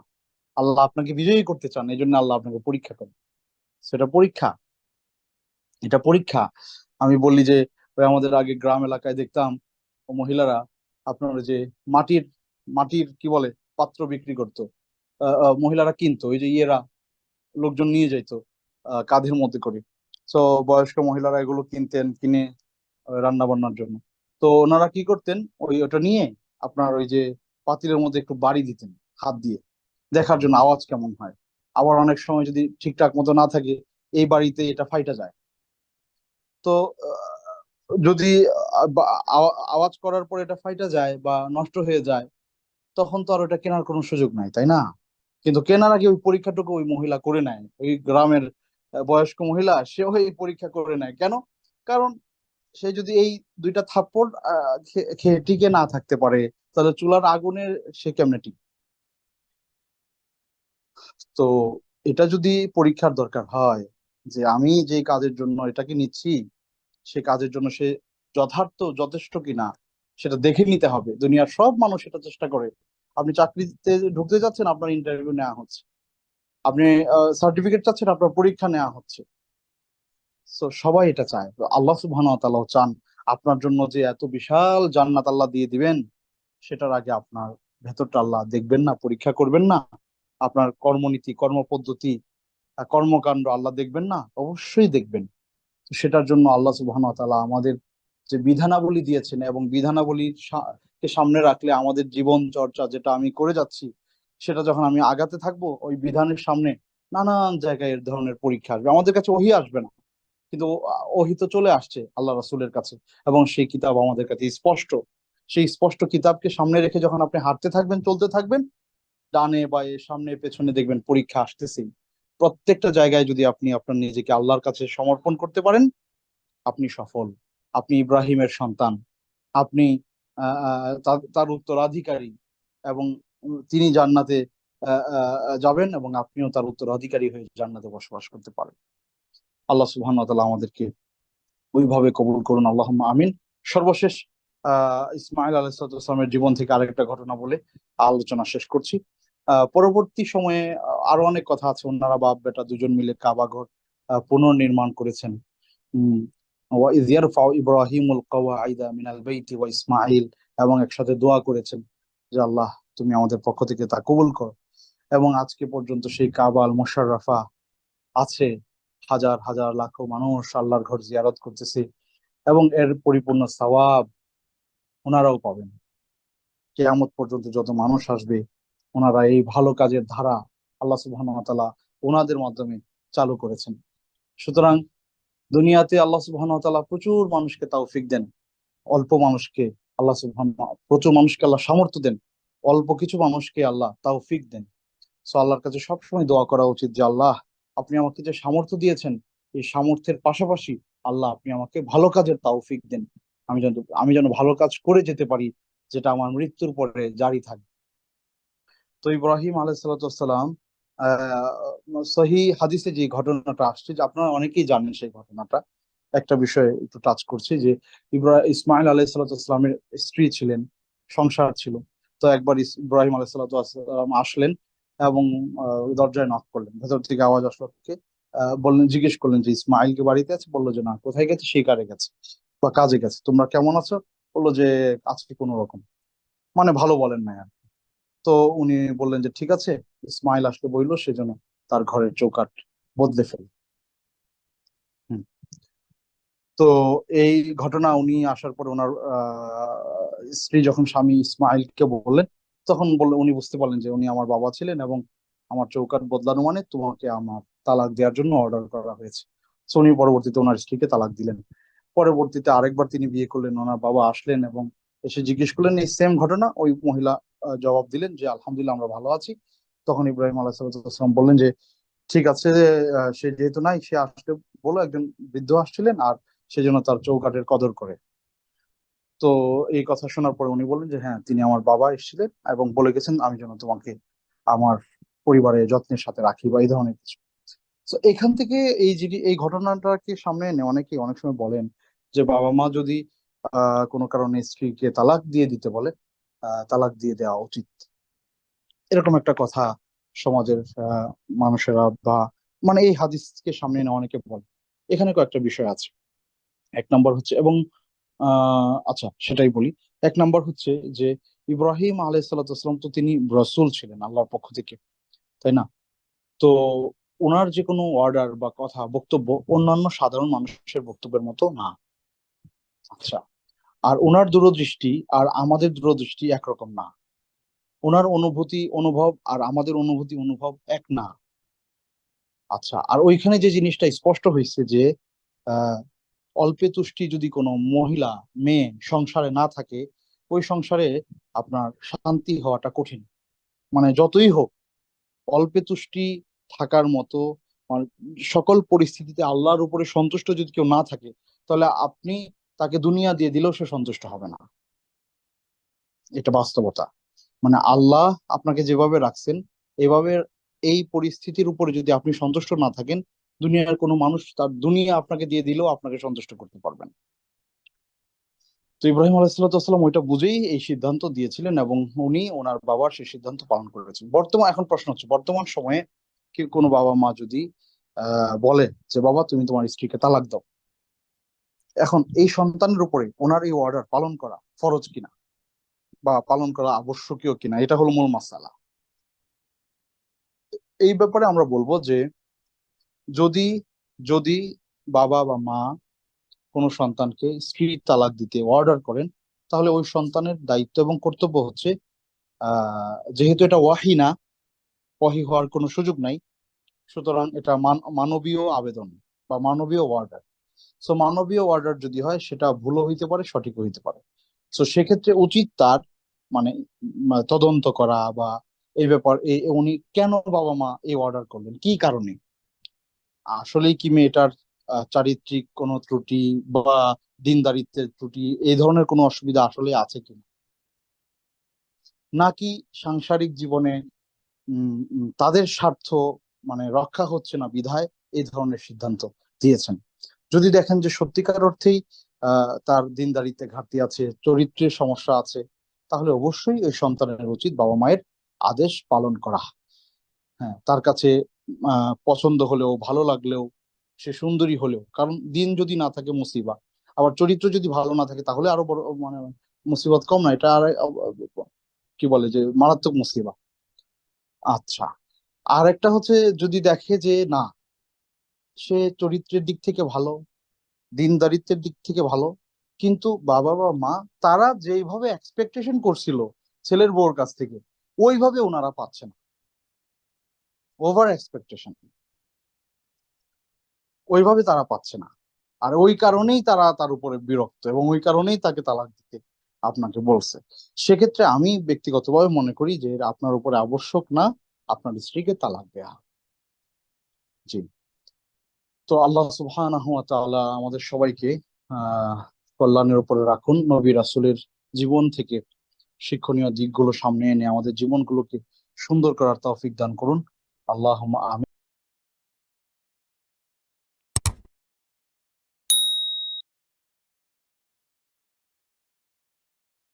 S2: আল্লাহ আপনাকে বিজয়ী করতে চান, এই জন্য আল্লাহ আপনাকে পরীক্ষা করেন। সেটা পরীক্ষা, এটা পরীক্ষা। আমি বললি যে ওই আমাদের আগে গ্রাম এলাকায় দেখতাম ও মহিলারা আপনার ওই যে মাটির মাটির কি বলে পাত্র বিক্রি করতো। মহিলারা কিনতো, ওই যে ইয়েরা লোকজন নিয়ে যাইতো কাঁধের মধ্যে করে। তো বয়স্ক মহিলারা এগুলো কিনতেন, কিনে রান্না বান্নার জন্য। তো ওনারা কি করতেন, ওটা নিয়ে আপনার ওই যে পাতিলের মধ্যে একটু বাড়ি দিতেন হাত দিয়ে, দেখার জন্য আওয়াজ কেমন হয়। আবার অনেক সময় যদি ঠিকঠাক মতো না থাকে, এই বাড়িতে এটা ফাইটা যায়। তো যদি আওয়াজ করার পর এটা ফাইটা যায় বা নষ্ট হয়ে যায়, তখন তো আর ওটা কেনার কোনো সুযোগ নাই, তাই না? কিন্তু কেনার আগে ওই পরীক্ষাটুকু ওই মহিলা করে নেয়, ওই গ্রামের বয়স্ক মহিলা, সেও এই পরীক্ষা করে নেয়। কেন? কারণ সে যদি এই দুইটা থাপ্পড় খেয়ে টিকে না থাকতে পারে, তাহলে চুলার আগুনে সে কেমনে টিকে? তো এটা যদি পরীক্ষার দরকার হয় যে আমি যে কাজের জন্য এটাকে নিচ্ছি, সে কাজের জন্য সে যথেষ্ট কিনা, সেটা দেখে নিতে হবে। দুনিয়ার সব মানুষ এটা চেষ্টা করে। আপনি চাকরিতে ঢুকতে যাচ্ছেন, আপনার ইন্টারভিউ নেওয়া হচ্ছে। আপনি সার্টিফিকেট চাচ্ছেন, আপনার পরীক্ষা নেওয়া হচ্ছে। তো সবাই এটা চায়। তো আল্লাহ সুবহানাহু ওয়া তাআলা চান আপনার জন্য যে এত বিশাল জান্নাত আল্লাহ দিয়ে দিবেন, সেটার আগে আপনার ভেতরটা আল্লাহ দেখবেন না, পরীক্ষা করবেন না? আপনার কর্মনীতি, কর্মপদ্ধতি, কর্মকাণ্ড আল্লাহ দেখবেন না? অবশ্যই দেখবেন। তো সেটার জন্য আল্লাহ সুবহানাহু ওয়া তাআলা আমাদের যে বিধানাবলী দিয়েছেন, এবং বিধানাবলী কে সামনে রাখলে আমাদের জীবন চর্চা যেটা আমি করে যাচ্ছি, সেটা যখন আমি আগাতে থাকবো, ওই বিধানের সামনে নানান জায়গায় এর ধরনের পরীক্ষা আসবে। আমাদের কাছে ওহী আসবে না, কিন্তু ওহী তো চলে আসছে আল্লাহ রাসূলের কাছে, এবং সেই কিতাব আমাদের কাছে স্পষ্ট। সেই স্পষ্ট কিতাবকে সামনে রেখে যখন আপনি হাঁটতে থাকবেন, চলতে থাকবেন, ডানে বায়ে সামনে পেছনে দেখবেন পরীক্ষা আসতেছেই। প্রত্যেকটা জায়গায় যদি আপনি আপনার নিজেকে আল্লাহর কাছে সমর্পণ করতে পারেন, আপনি সফল। আপনি ইব্রাহিমের সন্তান, আপনি তার উত্তরাধিকারী, এবং তিনি জান্নাতে যাবেন, এবং আপনিও তার উত্তরাধিকারী হয়ে জান্নাতে বসবাস করতে পারেন। আল্লাহ সুবহানাহু ওয়া তাআলা আমাদেরকে ওইভাবে কবুল করুন, আল্লাহুম্মা আমিন। সর্বশেষ ইসমাইল আলাইহিস সালামের জীবন থেকে আরেকটা ঘটনা বলে আলোচনা শেষ করছি। পরবর্তী সময়ে আরো অনেক কথা আছে। ওনারা বাপ বেটা দুজন মিলে কাবা ঘর পুনর্নির্মাণ করেছেন। উম, ওয়াইজ ইয়ারফাউ ইব্রাহিমুল কওয়াইদা মিনাল বাইতি ওয়া ইসমাইল, এবং একসাথে দোয়া করেছেন যে আল্লাহ তুমি আমাদের পক্ষ থেকে তা কবুল করো। এবং আজকে পর্যন্ত সেই কাবা আল মুশাররফা আছে, হাজার হাজার লাখো মানুষ আল্লাহর ঘর জিয়ারত করতেছে, এবং এর পরিপূর্ণ সওয়াব ওনারাও পাবেন। কিয়ামত পর্যন্ত যত মানুষ আসবে, ওনারা এই ভালো কাজের ধারা আল্লাহ সুবহানাহু ওয়া তাআলা ওনাদের মাধ্যমে চালু করেছেন। সুতরাং দুনিয়াতে আল্লাহ সুবহানাহু ওয়া তাআলা প্রচুর মানুষকে তৌফিক দেন, অল্প মানুষকে প্রচুর মানুষকে আল্লাহ সামর্থ্য দেন, অল্প কিছু মানুষকে আল্লাহ তৌফিক দেন। সো আল্লাহর কাছে সবসময় দোয়া করা উচিত যে আল্লাহ আপনি আমাকে যে সামর্থ্য দিয়েছেন, এই সামর্থ্যের পাশাপাশি আল্লাহ আপনি আমাকে ভালো কাজের তৌফিক দেন। আমি যেন ভালো কাজ করে যেতে পারি, যেটা আমার মৃত্যুর পরে জারি থাকবে। তো ইব্রাহিম আলাইহিসসালাম সহি হাদিসে যে ঘটনাটা আসছে, যে আপনারা অনেকেই জানেন সেই ঘটনাটা। একটা বিষয় একটু টাচ করছি যে ইসমাইল আলাইহিসসালামের স্ত্রী ছিলেন, সংসার ছিল। তো একবার ইব্রাহিম আলাইহিসসালাম আসলেন, এবং দরজায় নক করলেন। ভেতর থেকে আওয়াজ আসলো, কে? বললেন, জিজ্ঞেস করলেন যে ইসমাইল কি বাড়িতে আছে? বললো যে না। কোথায় গেছে? শিকারে গেছে বা কাজে গেছে। তোমরা কেমন আছো? বললো যে আজকে কোনো রকম, মানে ভালো বলেন না আর। তো উনি বললেন যে ঠিক আছে। ইসমাইল আসলে বললো, সেজন্য তার ঘরের চৌকাঠ বদলে ফেল। হুম। তো এই ঘটনা উনি আসার পর ওনার স্ত্রী যখন স্বামী ইসমাইলকে বললেন, তখন উনি বুঝতে পারলেন যে উনি আমার বাবা ছিলেন, এবং আমার চৌকাঠ বদলানো মানে তোমাকে আমার তালাক দেওয়ার জন্য অর্ডার করা হয়েছে। তো উনি পরবর্তীতে ওনার স্ত্রীকে তালাক দিলেন। পরবর্তীতে আরেকবার তিনি বিয়ে করলেন, ওনার বাবা আসলেন এবং এসে জিজ্ঞেস করলেন এই সেম ঘটনা। ওই মহিলা জবাব দিলেন যে আলহামদুলিল্লাহ আমরা ভালো আছি। তখন ইব্রাহিম আলাইহিস সালাম বললেন যে ঠিক আছে, সে যেহেতু নাই, সে আসলে বলো একজন বৃদ্ধ আসছিলেন আর সেজন্য তার চৌকাঠের কদর করে। তো এই কথা শোনার পরে উনি বললেন যে হ্যাঁ, তিনি আমার বাবা এসেছিলেন এবং বলে গেছেন আমি যেন তোমাকে আমার পরিবারে যত্নের সাথে রাখি, বা এই ধরনের কিছু। তো এখান থেকে এই ঘটনাটাকে সামনে এনে অনেকেই অনেক সময় বলেন যে বাবা মা যদি কোনো কারণে স্ত্রীকে তালাক দিয়ে দিতে বলে, তালাক দিয়ে দেওয়া উচিত। এরকম একটা কথা সমাজের মানুষেরা বা মানে এই হাদিসকে সামনে এনে অনেকে বলে। এখানে কয়েকটা বিষয় আছে। এক নম্বর হচ্ছে, এবং আচ্ছা সেটাই বলি। এক নম্বর হচ্ছে যে ইব্রাহিম আলাইহিসসালাম তো তিনি রসূল ছিলেন আল্লাহর পক্ষ থেকে, তাই না? তো ওনার যে কোনো অর্ডার বা কথা বক্তব্য অন্যান্য সাধারণ মানুষের বক্তব্যের মতো না। আচ্ছা, আর ওনার দূরদৃষ্টি আর আমাদের দূরদৃষ্টি একরকম না। ওনার অনুভূতি অনুভব আর আমাদের অনুভূতি অনুভব এক না। আচ্ছা, আর ওইখানে যে জিনিসটা স্পষ্ট হয়েছে যে আহ অল্পে তুষ্টি যদি কোনো মহিলা মেয়ে সংসারে না থাকে, ওই সংসারে আপনার শান্তি হওয়াটা কঠিন। মানে যতই হোক, অল্পে তুষ্টি থাকার মতো মানে সকল পরিস্থিতিতে আল্লাহর উপরে সন্তুষ্ট যদি কেউ না থাকে, তাহলে আপনি তাকে দুনিয়া দিয়ে দিলেও সে সন্তুষ্ট হবে না। এটা বাস্তবতা। মানে আল্লাহ আপনাকে যেভাবে রাখছেন, এভাবে এই পরিস্থিতির উপরে যদি আপনি সন্তুষ্ট না থাকেন, দুনিয়ার কোনো মানুষ তার দুনিয়া আপনাকে দিয়ে দিলেও আপনাকে সন্তুষ্ট করতে পারবেন। তো ইব্রাহিম আলাইহিসসালাম ওইটা বুঝেই এই সিদ্ধান্ত দিয়েছিলেন, এবং উনি ওনার বাবার সেই সিদ্ধান্ত পালন করেছেন। এখন প্রশ্ন হচ্ছে, বর্তমান সময়ে কি কোনো বাবা মা যদি বলে যে বাবা তুমি তোমার স্ত্রীকে তালাক দাও, এখন এই সন্তানের উপরে ওনার এই অর্ডার পালন করা ফরজ কিনা বা পালন করা আবশ্যকীয় কিনা, এটা হলো মূল মাসালা। এই ব্যাপারে আমরা বলবো যে যদি যদি বাবা বা মা কোনো সন্তানকে স্ত্রীর তালাক দিতে অর্ডার করেন, তাহলে ওই সন্তানের দায়িত্ব এবং কর্তব্য হচ্ছে যেহেতু এটা ওয়াহি না, ওয়াহি হওয়ার কোনো সুযোগ নাই, সুতরাং এটা মানবীয় আবেদন বা মানবীয় অর্ডার। সো মানবীয় অর্ডার যদি হয়, সেটা ভুলও হইতে পারে, সঠিকও হইতে পারে। সো সেক্ষেত্রে উচিত তার মানে তদন্ত করা, বা এই ব্যাপার উনি কেন বাবা মা এই অর্ডার করলেন, কি কারণে। আসলেই কি মেয়েটার চারিত্রিক কোনো ত্রুটি বা দিনদারিত্বের ত্রুটি, এই ধরনের কোনো অসুবিধা আসলে আছে কিনা, নাকি সাংসারিক জীবনে তাদের স্বার্থ মানে রক্ষা হচ্ছে না বিধায় এই ধরনের সিদ্ধান্ত দিয়েছেন। যদি দেখেন যে সত্যিকার অর্থেই তার দিনদারিত্বে ঘাটতি আছে, চরিত্রের সমস্যা আছে, তাহলে অবশ্যই ওই সন্তানের উচিত বাবা মায়ের আদেশ পালন করা। হ্যাঁ, তার কাছে পছন্দ হলেও ভালো লাগলেও, সে সুন্দরী হলেও, কারণ দিন যদি না থাকে মুসিবা, আবার চরিত্র যদি ভালো না থাকে তাহলে আরো বড় মানে মুসিবত কম না, এটা আর কি বলে যে মারাত্মক মুসিবা। আচ্ছা, আর একটা হচ্ছে যদি দেখে যে না, সে চরিত্রের দিক থেকে ভালো, দিনদারিত্বের দিক থেকে ভালো, কিন্তু বাবা বা মা তারা যেইভাবে এক্সপেকটেশন করছিল ছেলের বউর কাছ থেকে, ওইভাবে ওনারা পাচ্ছে না, ওভার এক্সপেকটেশন, ওইভাবে তারা পাচ্ছে না। আর ওই কারণেই তারা তার উপরে বিরক্ত, এবং ওই কারণেই তাকে তালাক দিতে আপনাকে বলছে। সেক্ষেত্রে আমি ব্যক্তিগতভাবে মনে করি যে এটা আপনার উপরে আবশ্যক না আপনার স্ত্রীকে তালাক দেয়া। জি। তো আল্লাহ সুবহানাহু ওয়া তাআলা আমাদের সবাইকে আহ কল্যাণের উপরে রাখুন। নবী রাসূলের জীবন থেকে শিক্ষণীয় দিকগুলো সামনে এনে আমাদের জীবনগুলোকে সুন্দর করার তৌফিক দান করুন। আল্লাহুম্মা আমিন।